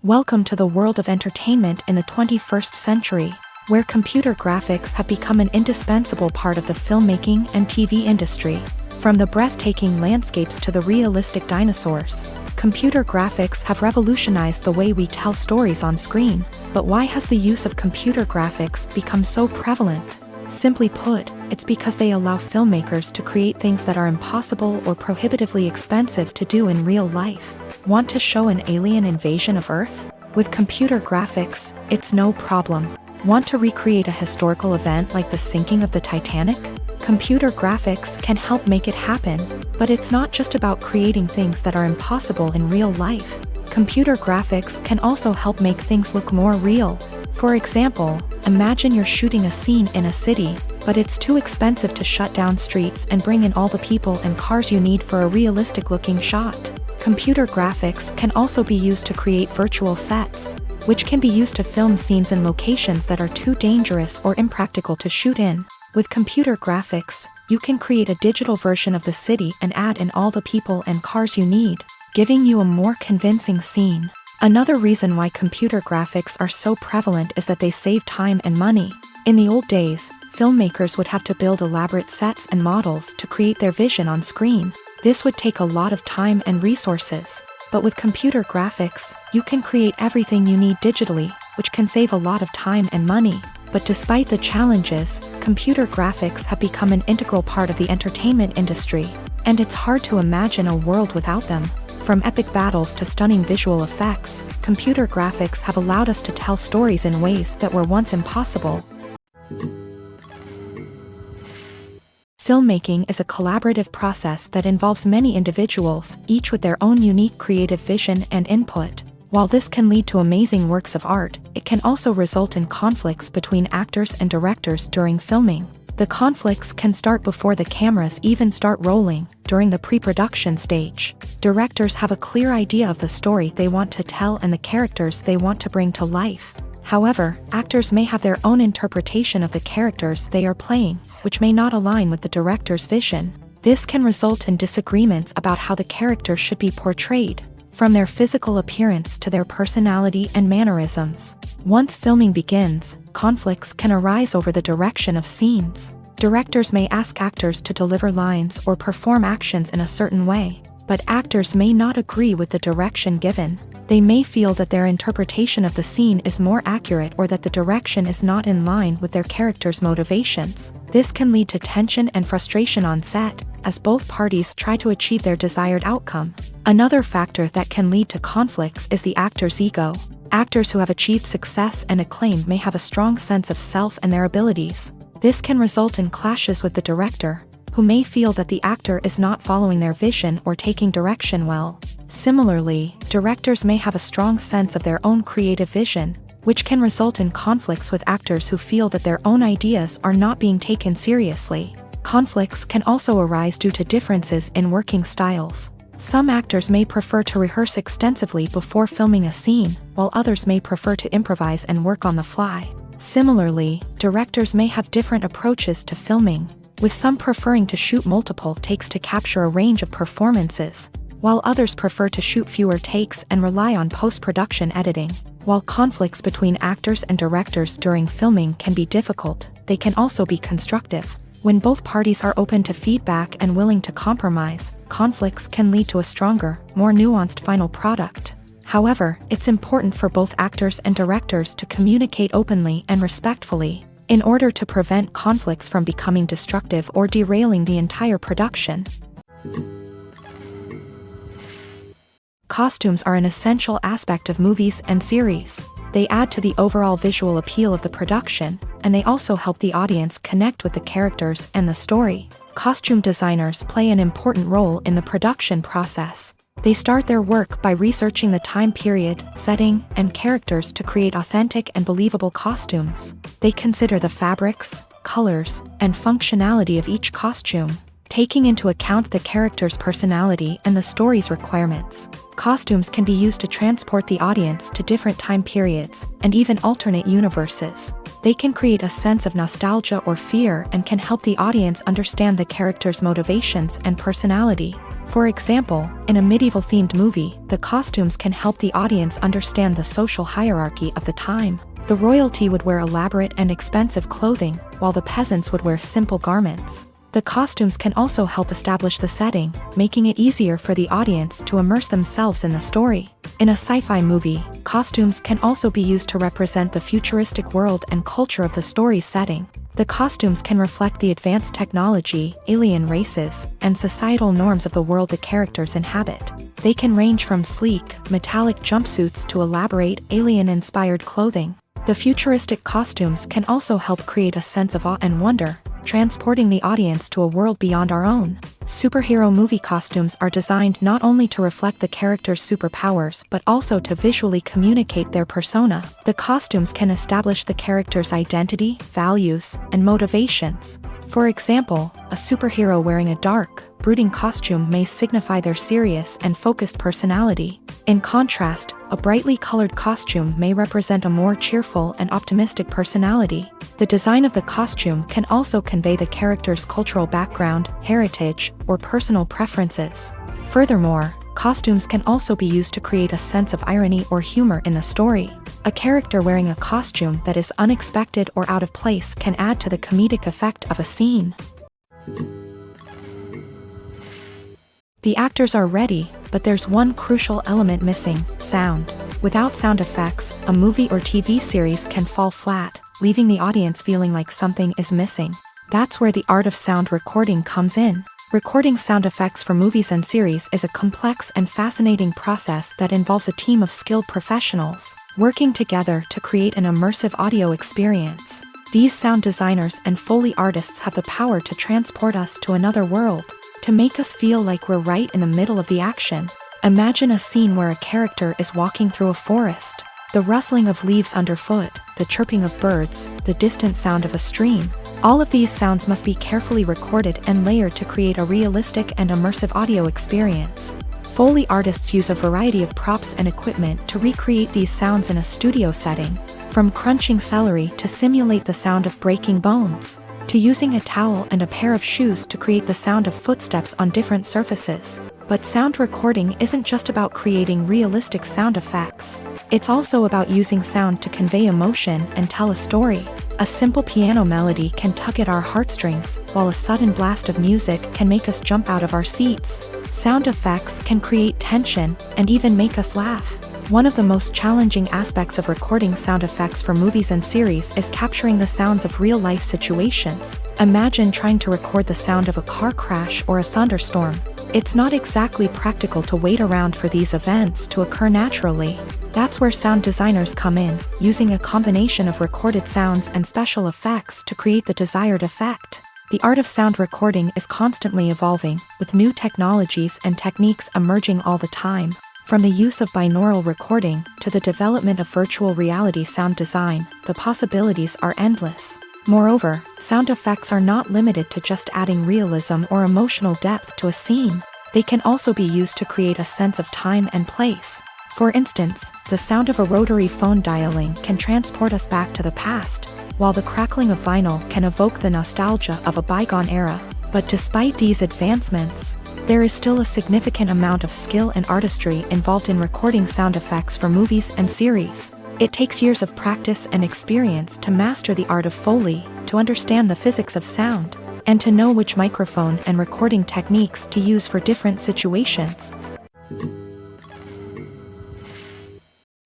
Welcome to the world of entertainment in the 21st century, where computer graphics have become an indispensable part of the filmmaking and TV industry. From the breathtaking landscapes to the realistic dinosaurs, computer graphics have revolutionized the way we tell stories on screen. But why has the use of computer graphics become so prevalent? Simply put, it's because they allow filmmakers to create things that are impossible or prohibitively expensive to do in real life. Want to show an alien invasion of Earth? With computer graphics, it's no problem. Want to recreate a historical event like the sinking of the Titanic? Computer graphics can help make it happen. But it's not just about creating things that are impossible in real life. Computer graphics can also help make things look more real. For example, imagine you're shooting a scene in a city, but it's too expensive to shut down streets and bring in all the people and cars you need for a realistic-looking shot. Computer graphics can also be used to create virtual sets, which can be used to film scenes in locations that are too dangerous or impractical to shoot in. With computer graphics, you can create a digital version of the city and add in all the people and cars you need, giving you a more convincing scene. Another reason why computer graphics are so prevalent is that they save time and money. In the old days, filmmakers would have to build elaborate sets and models to create their vision on screen. This would take a lot of time and resources. But with computer graphics, you can create everything you need digitally, which can save a lot of time and money. But despite the challenges, computer graphics have become an integral part of the entertainment industry, and it's hard to imagine a world without them. From epic battles to stunning visual effects, computer graphics have allowed us to tell stories in ways that were once impossible. Filmmaking is a collaborative process that involves many individuals, each with their own unique creative vision and input. While this can lead to amazing works of art, it can also result in conflicts between actors and directors during filming. The conflicts can start before the cameras even start rolling, during the pre-production stage. Directors have a clear idea of the story they want to tell and the characters they want to bring to life. However, actors may have their own interpretation of the characters they are playing, which may not align with the director's vision. This can result in disagreements about how the character should be portrayed, from their physical appearance to their personality and mannerisms. Once filming begins, conflicts can arise over the direction of scenes. Directors may ask actors to deliver lines or perform actions in a certain way, but actors may not agree with the direction given. They may feel that their interpretation of the scene is more accurate or that the direction is not in line with their character's motivations. This can lead to tension and frustration on set, as both parties try to achieve their desired outcome. Another factor that can lead to conflicts is the actor's ego. Actors who have achieved success and acclaim may have a strong sense of self and their abilities. This can result in clashes with the director, who may feel that the actor is not following their vision or taking direction well. Similarly, directors may have a strong sense of their own creative vision, which can result in conflicts with actors who feel that their own ideas are not being taken seriously. Conflicts can also arise due to differences in working styles. Some actors may prefer to rehearse extensively before filming a scene, while others may prefer to improvise and work on the fly. Similarly, directors may have different approaches to filming, with some preferring to shoot multiple takes to capture a range of performances, while others prefer to shoot fewer takes and rely on post-production editing. While conflicts between actors and directors during filming can be difficult, they can also be constructive. When both parties are open to feedback and willing to compromise, conflicts can lead to a stronger, more nuanced final product. However, it's important for both actors and directors to communicate openly and respectfully, in order to prevent conflicts from becoming destructive or derailing the entire production. Costumes are an essential aspect of movies and series. They add to the overall visual appeal of the production, and they also help the audience connect with the characters and the story. Costume designers play an important role in the production process. They start their work by researching the time period, setting, and characters to create authentic and believable costumes. They consider the fabrics, colors, and functionality of each costume, taking into account the character's personality and the story's requirements. Costumes can be used to transport the audience to different time periods, and even alternate universes. They can create a sense of nostalgia or fear and can help the audience understand the character's motivations and personality. For example, in a medieval-themed movie, the costumes can help the audience understand the social hierarchy of the time. The royalty would wear elaborate and expensive clothing, while the peasants would wear simple garments. The costumes can also help establish the setting, making it easier for the audience to immerse themselves in the story. In a sci-fi movie, costumes can also be used to represent the futuristic world and culture of the story's setting. The costumes can reflect the advanced technology, alien races, and societal norms of the world the characters inhabit. They can range from sleek, metallic jumpsuits to elaborate, alien-inspired clothing. The futuristic costumes can also help create a sense of awe and wonder, transporting the audience to a world beyond our own. Superhero movie costumes are designed not only to reflect the character's superpowers but also to visually communicate their persona. The costumes can establish the character's identity, values, and motivations. For example, a superhero wearing a dark, brooding costume may signify their serious and focused personality. In contrast, a brightly colored costume may represent a more cheerful and optimistic personality. The design of the costume can also convey the character's cultural background, heritage, or personal preferences. Furthermore, costumes can also be used to create a sense of irony or humor in the story. A character wearing a costume that is unexpected or out of place can add to the comedic effect of a scene. The actors are ready, but there's one crucial element missing: sound. Without sound effects, a movie or TV series can fall flat, leaving the audience feeling like something is missing. That's where the art of sound recording comes in. Recording sound effects for movies and series is a complex and fascinating process that involves a team of skilled professionals working together to create an immersive audio experience. These sound designers and Foley artists have the power to transport us to another world, to make us feel like we're right in the middle of the action. Imagine a scene where a character is walking through a forest. The rustling of leaves underfoot, the chirping of birds, the distant sound of a stream. All of these sounds must be carefully recorded and layered to create a realistic and immersive audio experience. Foley artists use a variety of props and equipment to recreate these sounds in a studio setting, from crunching celery to simulate the sound of breaking bones, to using a towel and a pair of shoes to create the sound of footsteps on different surfaces. But sound recording isn't just about creating realistic sound effects. It's also about using sound to convey emotion and tell a story. A simple piano melody can tug at our heartstrings, while a sudden blast of music can make us jump out of our seats. Sound effects can create tension and even make us laugh. One of the most challenging aspects of recording sound effects for movies and series is capturing the sounds of real-life situations. Imagine trying to record the sound of a car crash or a thunderstorm. It's not exactly practical to wait around for these events to occur naturally. That's where sound designers come in, using a combination of recorded sounds and special effects to create the desired effect. The art of sound recording is constantly evolving, with new technologies and techniques emerging all the time. From the use of binaural recording to the development of virtual reality sound design, the possibilities are endless. Moreover, sound effects are not limited to just adding realism or emotional depth to a scene. They can also be used to create a sense of time and place. For instance, the sound of a rotary phone dialing can transport us back to the past, while the crackling of vinyl can evoke the nostalgia of a bygone era. But despite these advancements, there is still a significant amount of skill and artistry involved in recording sound effects for movies and series. It takes years of practice and experience to master the art of Foley, to understand the physics of sound, and to know which microphone and recording techniques to use for different situations.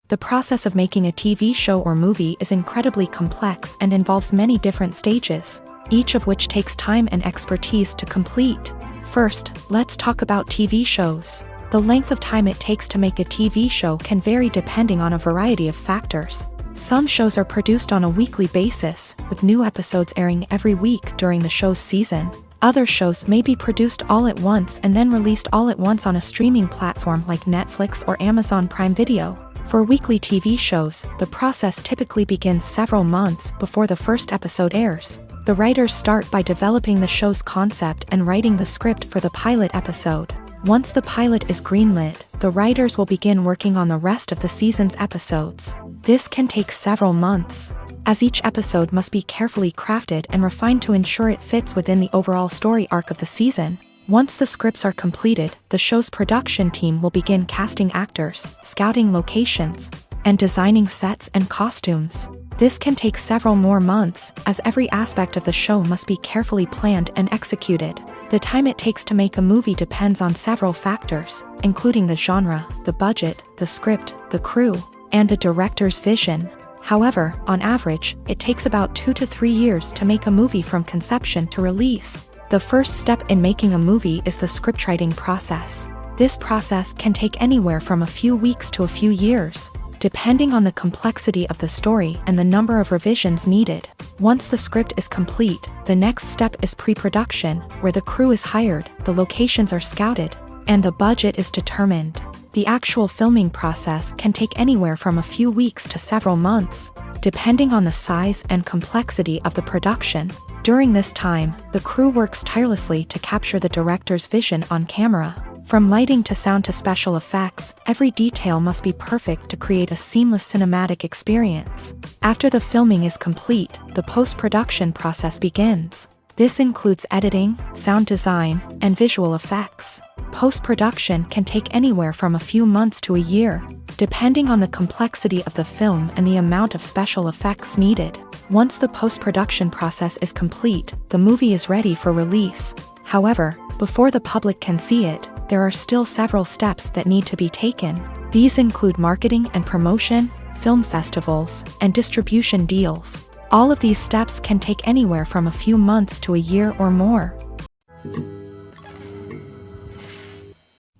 The process of making a TV show or movie is incredibly complex and involves many different stages, each of which takes time and expertise to complete. First, let's talk about TV shows. The length of time it takes to make a TV show can vary depending on a variety of factors. Some shows are produced on a weekly basis, with new episodes airing every week during the show's season. Other shows may be produced all at once and then released all at once on a streaming platform like Netflix or Amazon Prime Video. For weekly TV shows, the process typically begins several months before the first episode airs. The writers start by developing the show's concept and writing the script for the pilot episode. Once the pilot is greenlit, the writers will begin working on the rest of the season's episodes. This can take several months, as each episode must be carefully crafted and refined to ensure it fits within the overall story arc of the season. Once the scripts are completed, the show's production team will begin casting actors, scouting locations, and designing sets and costumes. This can take several more months, as every aspect of the show must be carefully planned and executed. The time it takes to make a movie depends on several factors, including the genre, the budget, the script, the crew, and the director's vision. However, on average, it takes about 2 to 3 years to make a movie from conception to release. The first step in making a movie is the scriptwriting process. This process can take anywhere from a few weeks to a few years, depending on the complexity of the story and the number of revisions needed. Once the script is complete, the next step is pre-production, where the crew is hired, the locations are scouted, and the budget is determined. The actual filming process can take anywhere from a few weeks to several months, depending on the size and complexity of the production. During this time, the crew works tirelessly to capture the director's vision on camera. From lighting to sound to special effects, every detail must be perfect to create a seamless cinematic experience. After the filming is complete, the post-production process begins. This includes editing, sound design, and visual effects. Post-production can take anywhere from a few months to a year, depending on the complexity of the film and the amount of special effects needed. Once the post-production process is complete, the movie is ready for release. However, before the public can see it, there are still several steps that need to be taken. These include marketing and promotion, film festivals, and distribution deals. All of these steps can take anywhere from a few months to a year or more.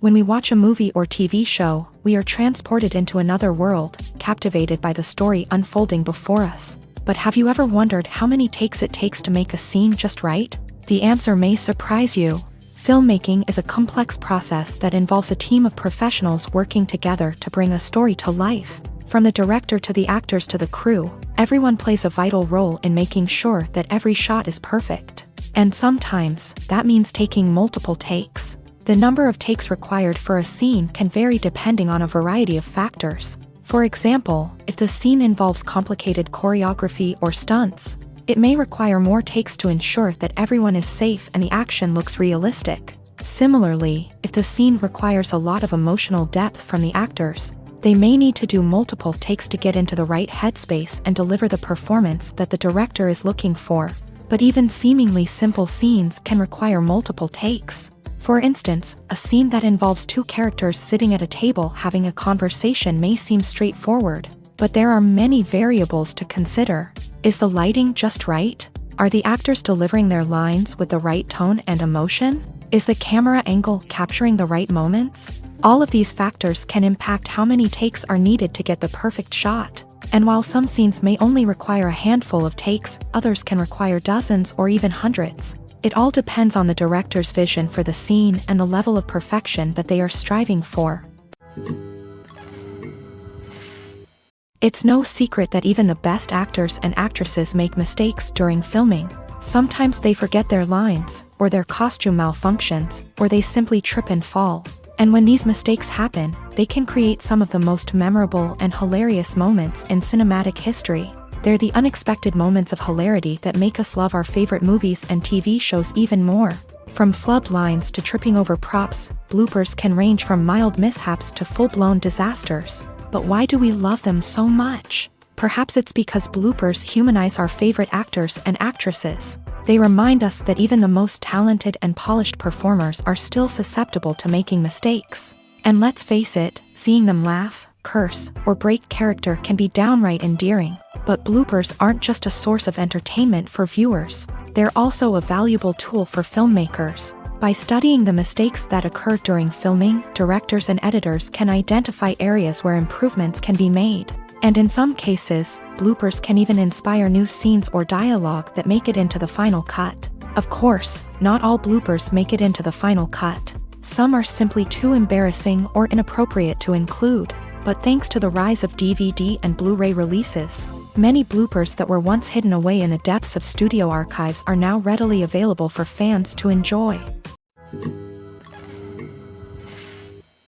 When we watch a movie or TV show, we are transported into another world, captivated by the story unfolding before us. But have you ever wondered how many takes it takes to make a scene just right? The answer may surprise you. Filmmaking is a complex process that involves a team of professionals working together to bring a story to life. From the director to the actors to the crew, everyone plays a vital role in making sure that every shot is perfect. And sometimes, that means taking multiple takes. The number of takes required for a scene can vary depending on a variety of factors. For example, if the scene involves complicated choreography or stunts, it may require more takes to ensure that everyone is safe and the action looks realistic. Similarly, if the scene requires a lot of emotional depth from the actors, they may need to do multiple takes to get into the right headspace and deliver the performance that the director is looking for. But even seemingly simple scenes can require multiple takes. For instance, a scene that involves two characters sitting at a table having a conversation may seem straightforward, but there are many variables to consider. Is the lighting just right? Are the actors delivering their lines with the right tone and emotion? Is the camera angle capturing the right moments? All of these factors can impact how many takes are needed to get the perfect shot. And while some scenes may only require a handful of takes, others can require dozens or even hundreds. It all depends on the director's vision for the scene and the level of perfection that they are striving for. It's no secret that even the best actors and actresses make mistakes during filming. Sometimes they forget their lines, or their costume malfunctions, or they simply trip and fall. And when these mistakes happen, they can create some of the most memorable and hilarious moments in cinematic history. They're the unexpected moments of hilarity that make us love our favorite movies and TV shows even more. From flubbed lines to tripping over props, bloopers can range from mild mishaps to full-blown disasters. But why do we love them so much? Perhaps it's because bloopers humanize our favorite actors and actresses. They remind us that even the most talented and polished performers are still susceptible to making mistakes. And let's face it, seeing them laugh, curse, or break character can be downright endearing. But bloopers aren't just a source of entertainment for viewers. They're also a valuable tool for filmmakers. By studying the mistakes that occur during filming, directors and editors can identify areas where improvements can be made. And in some cases, bloopers can even inspire new scenes or dialogue that make it into the final cut. Of course, not all bloopers make it into the final cut. Some are simply too embarrassing or inappropriate to include. But thanks to the rise of DVD and Blu-ray releases, many bloopers that were once hidden away in the depths of studio archives are now readily available for fans to enjoy.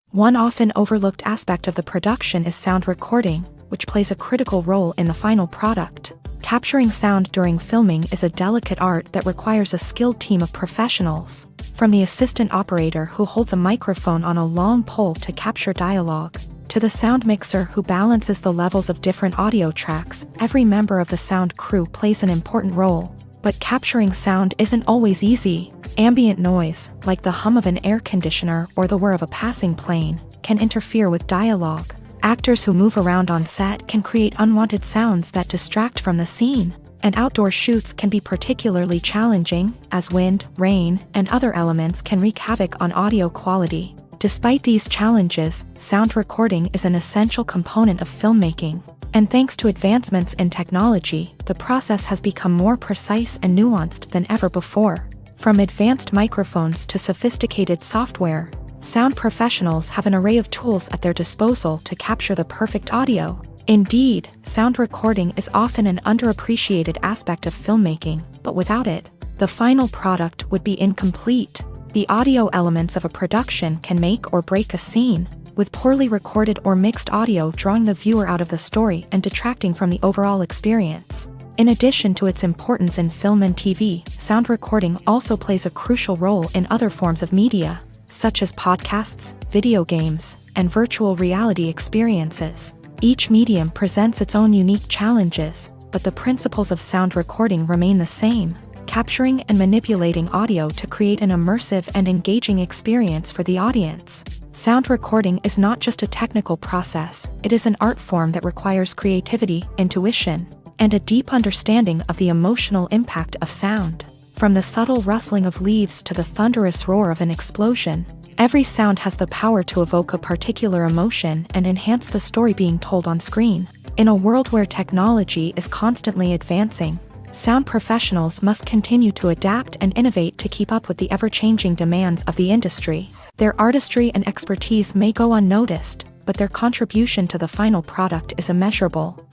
One often overlooked aspect of the production is sound recording, which plays a critical role in the final product. Capturing sound during filming is a delicate art that requires a skilled team of professionals. From the assistant operator who holds a microphone on a long pole to capture dialogue, to the sound mixer who balances the levels of different audio tracks, every member of the sound crew plays an important role. But capturing sound isn't always easy. Ambient noise, like the hum of an air conditioner or the whir of a passing plane, can interfere with dialogue. Actors who move around on set can create unwanted sounds that distract from the scene. And outdoor shoots can be particularly challenging, as wind, rain, and other elements can wreak havoc on audio quality. Despite these challenges, sound recording is an essential component of filmmaking. And thanks to advancements in technology, the process has become more precise and nuanced than ever before. From advanced microphones to sophisticated software, sound professionals have an array of tools at their disposal to capture the perfect audio. Indeed, sound recording is often an underappreciated aspect of filmmaking, but without it, the final product would be incomplete. The audio elements of a production can make or break a scene, with poorly recorded or mixed audio drawing the viewer out of the story and detracting from the overall experience. In addition to its importance in film and TV, sound recording also plays a crucial role in other forms of media, such as podcasts, video games, and virtual reality experiences. Each medium presents its own unique challenges, but the principles of sound recording remain the same: capturing and manipulating audio to create an immersive and engaging experience for the audience. Sound recording is not just a technical process, it is an art form that requires creativity, intuition, and a deep understanding of the emotional impact of sound. From the subtle rustling of leaves to the thunderous roar of an explosion, every sound has the power to evoke a particular emotion and enhance the story being told on screen. In a world where technology is constantly advancing, Sound professionals must continue to adapt and innovate to keep up with the ever-changing demands of the industry. Their artistry and expertise may go unnoticed, but their contribution to the final product is immeasurable.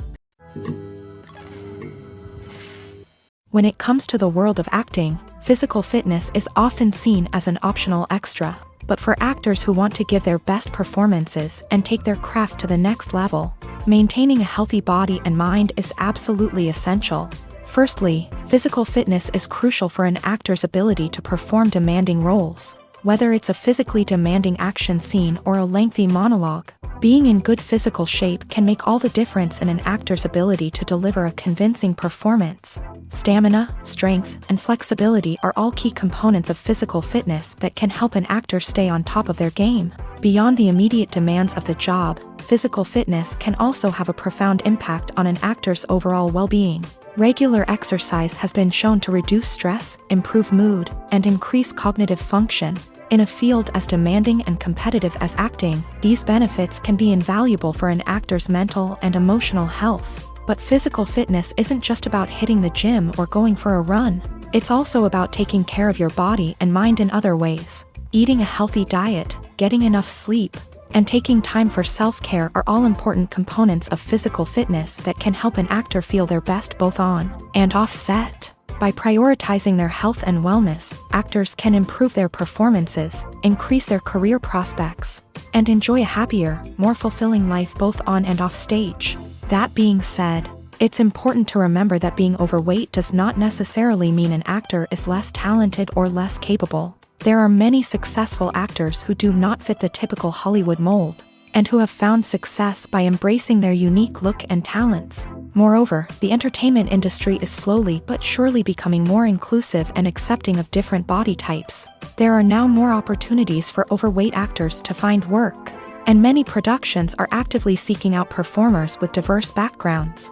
When it comes to the world of acting, physical fitness is often seen as an optional extra. But for actors who want to give their best performances and take their craft to the next level, maintaining a healthy body and mind is absolutely essential. Firstly, physical fitness is crucial for an actor's ability to perform demanding roles. Whether it's a physically demanding action scene or a lengthy monologue, being in good physical shape can make all the difference in an actor's ability to deliver a convincing performance. Stamina, strength, and flexibility are all key components of physical fitness that can help an actor stay on top of their game. Beyond the immediate demands of the job, physical fitness can also have a profound impact on an actor's overall well-being. Regular exercise has been shown to reduce stress, improve mood, and increase cognitive function. In a field as demanding and competitive as acting, these benefits can be invaluable for an actor's mental and emotional health. But physical fitness isn't just about hitting the gym or going for a run. It's also about taking care of your body and mind in other ways. Eating a healthy diet, getting enough sleep, and taking time for self-care are all important components of physical fitness that can help an actor feel their best both on and off set. By prioritizing their health and wellness, actors can improve their performances, increase their career prospects, and enjoy a happier, more fulfilling life both on and off stage. That being said, it's important to remember that being overweight does not necessarily mean an actor is less talented or less capable. There are many successful actors who do not fit the typical Hollywood mold, and who have found success by embracing their unique look and talents. Moreover, the entertainment industry is slowly but surely becoming more inclusive and accepting of different body types. There are now more opportunities for overweight actors to find work, and many productions are actively seeking out performers with diverse backgrounds.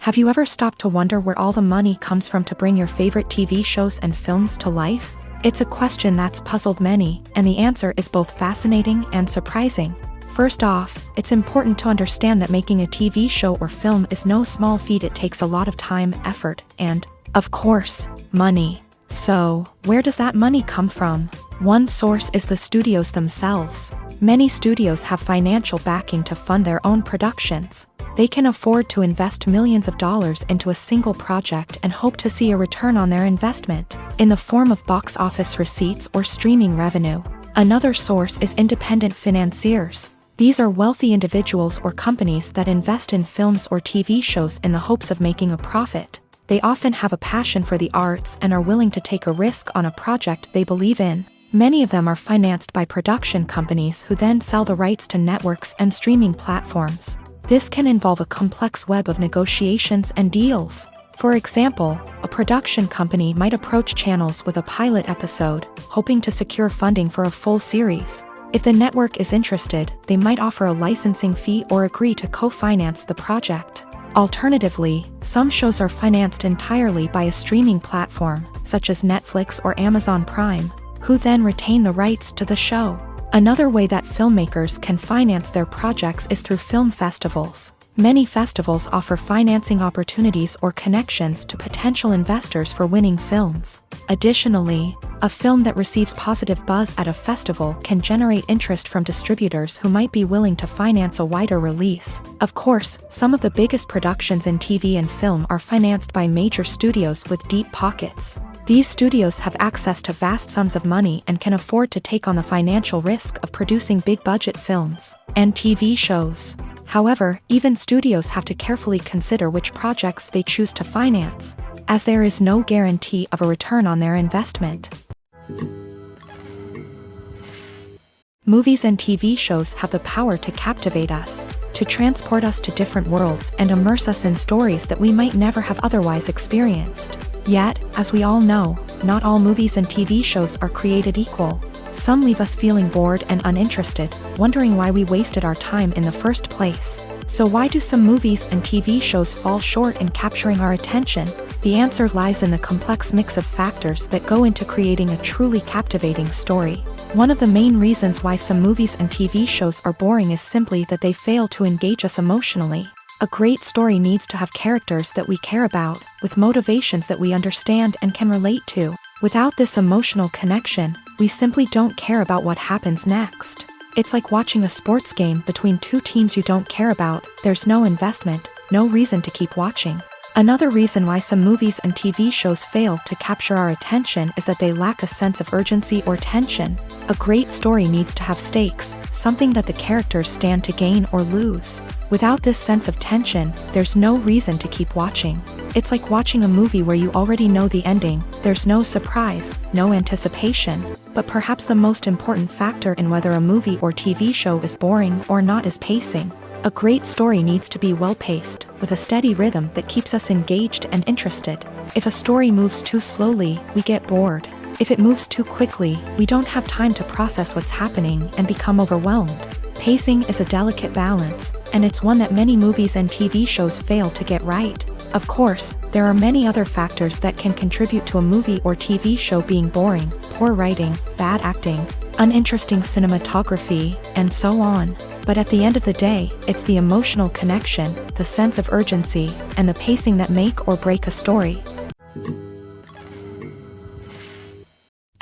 Have you ever stopped to wonder where all the money comes from to bring your favorite TV shows and films to life? It's a question that's puzzled many, and the answer is both fascinating and surprising. First off, it's important to understand that making a TV show or film is no small feat. It takes a lot of time, effort, and, of course, money. So, where does that money come from? One source is the studios themselves. Many studios have financial backing to fund their own productions. They can afford to invest millions of dollars into a single project and hope to see a return on their investment, in the form of box office receipts or streaming revenue. Another source is independent financiers. These are wealthy individuals or companies that invest in films or TV shows in the hopes of making a profit. They often have a passion for the arts and are willing to take a risk on a project they believe in. Many of them are financed by production companies who then sell the rights to networks and streaming platforms. This can involve a complex web of negotiations and deals. For example, a production company might approach channels with a pilot episode, hoping to secure funding for a full series. If the network is interested, they might offer a licensing fee or agree to co-finance the project. Alternatively, some shows are financed entirely by a streaming platform, such as Netflix or Amazon Prime, who then retain the rights to the show. Another way that filmmakers can finance their projects is through film festivals. Many festivals offer financing opportunities or connections to potential investors for winning films. Additionally, a film that receives positive buzz at a festival can generate interest from distributors who might be willing to finance a wider release. Of course, some of the biggest productions in TV and film are financed by major studios with deep pockets. These studios have access to vast sums of money and can afford to take on the financial risk of producing big-budget films and TV shows. However, even studios have to carefully consider which projects they choose to finance, as there is no guarantee of a return on their investment. Movies and TV shows have the power to captivate us, to transport us to different worlds and immerse us in stories that we might never have otherwise experienced. Yet, as we all know, not all movies and TV shows are created equal. Some leave us feeling bored and uninterested, wondering why we wasted our time in the first place. So why do some movies and TV shows fall short in capturing our attention? The answer lies in the complex mix of factors that go into creating a truly captivating story. One of the main reasons why some movies and TV shows are boring is simply that they fail to engage us emotionally. A great story needs to have characters that we care about, with motivations that we understand and can relate to. Without this emotional connection, we simply don't care about what happens next. It's like watching a sports game between two teams you don't care about. There's no investment, no reason to keep watching. Another reason why some movies and TV shows fail to capture our attention is that they lack a sense of urgency or tension. A great story needs to have stakes, something that the characters stand to gain or lose. Without this sense of tension, there's no reason to keep watching. It's like watching a movie where you already know the ending. There's no surprise, no anticipation. But perhaps the most important factor in whether a movie or TV show is boring or not is pacing. A great story needs to be well-paced, with a steady rhythm that keeps us engaged and interested. If a story moves too slowly, we get bored. If it moves too quickly, we don't have time to process what's happening and become overwhelmed. Pacing is a delicate balance, and it's one that many movies and TV shows fail to get right. Of course, there are many other factors that can contribute to a movie or TV show being boring: poor writing, bad acting, uninteresting cinematography, and so on. But at the end of the day, it's the emotional connection, the sense of urgency, and the pacing that make or break a story.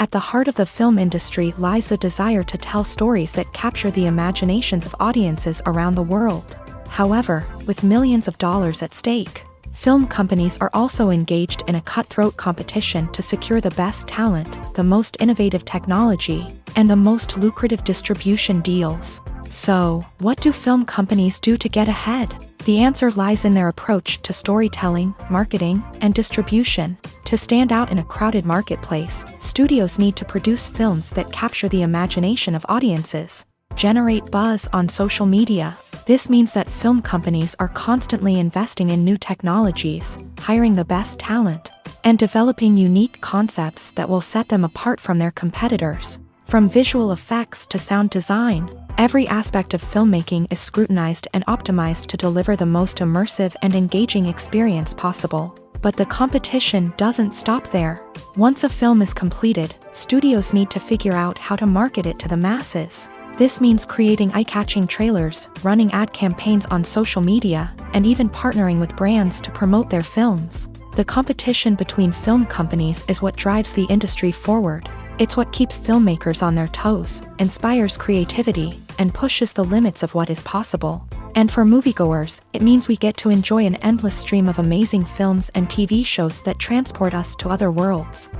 At the heart of the film industry lies the desire to tell stories that capture the imaginations of audiences around the world. However, with millions of dollars at stake, film companies are also engaged in a cutthroat competition to secure the best talent, the most innovative technology, and the most lucrative distribution deals. So, what do film companies do to get ahead? The answer lies in their approach to storytelling, marketing, and distribution. To stand out in a crowded marketplace, studios need to produce films that capture the imagination of audiences, generate buzz on social media. This means that film companies are constantly investing in new technologies, hiring the best talent, and developing unique concepts that will set them apart from their competitors. From visual effects to sound design, every aspect of filmmaking is scrutinized and optimized to deliver the most immersive and engaging experience possible. But the competition doesn't stop there. Once a film is completed, studios need to figure out how to market it to the masses. This means creating eye-catching trailers, running ad campaigns on social media, and even partnering with brands to promote their films. The competition between film companies is what drives the industry forward. It's what keeps filmmakers on their toes, inspires creativity, and pushes the limits of what is possible. And for moviegoers, it means we get to enjoy an endless stream of amazing films and TV shows that transport us to other worlds.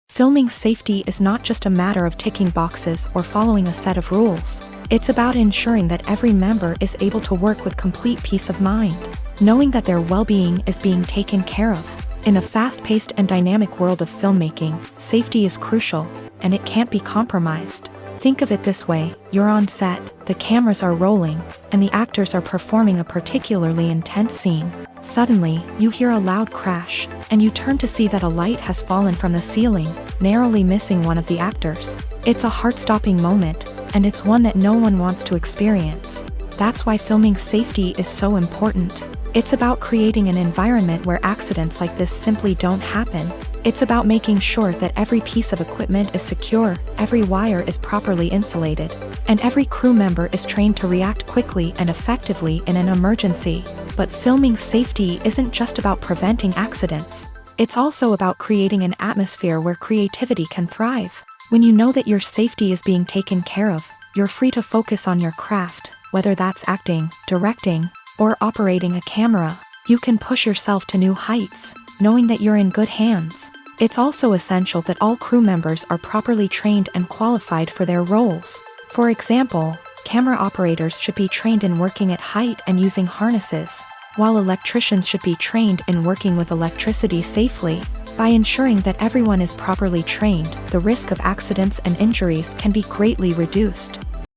Filming safety is not just a matter of ticking boxes or following a set of rules. It's about ensuring that every member is able to work with complete peace of mind, knowing that their well-being is being taken care of. In a fast-paced and dynamic world of filmmaking, safety is crucial, and it can't be compromised. Think of it this way: you're on set, the cameras are rolling, and the actors are performing a particularly intense scene. Suddenly, you hear a loud crash, and you turn to see that a light has fallen from the ceiling, narrowly missing one of the actors. It's a heart-stopping moment, and it's one that no one wants to experience. That's why filming safety is so important. It's about creating an environment where accidents like this simply don't happen. It's about making sure that every piece of equipment is secure, every wire is properly insulated, and every crew member is trained to react quickly and effectively in an emergency. But filming safety isn't just about preventing accidents. It's also about creating an atmosphere where creativity can thrive. When you know that your safety is being taken care of, you're free to focus on your craft, whether that's acting, directing, or operating a camera. You can push yourself to new heights, knowing that you're in good hands. It's also essential that all crew members are properly trained and qualified for their roles. For example, camera operators should be trained in working at height and using harnesses, while electricians should be trained in working with electricity safely. By ensuring that everyone is properly trained, the risk of accidents and injuries can be greatly reduced.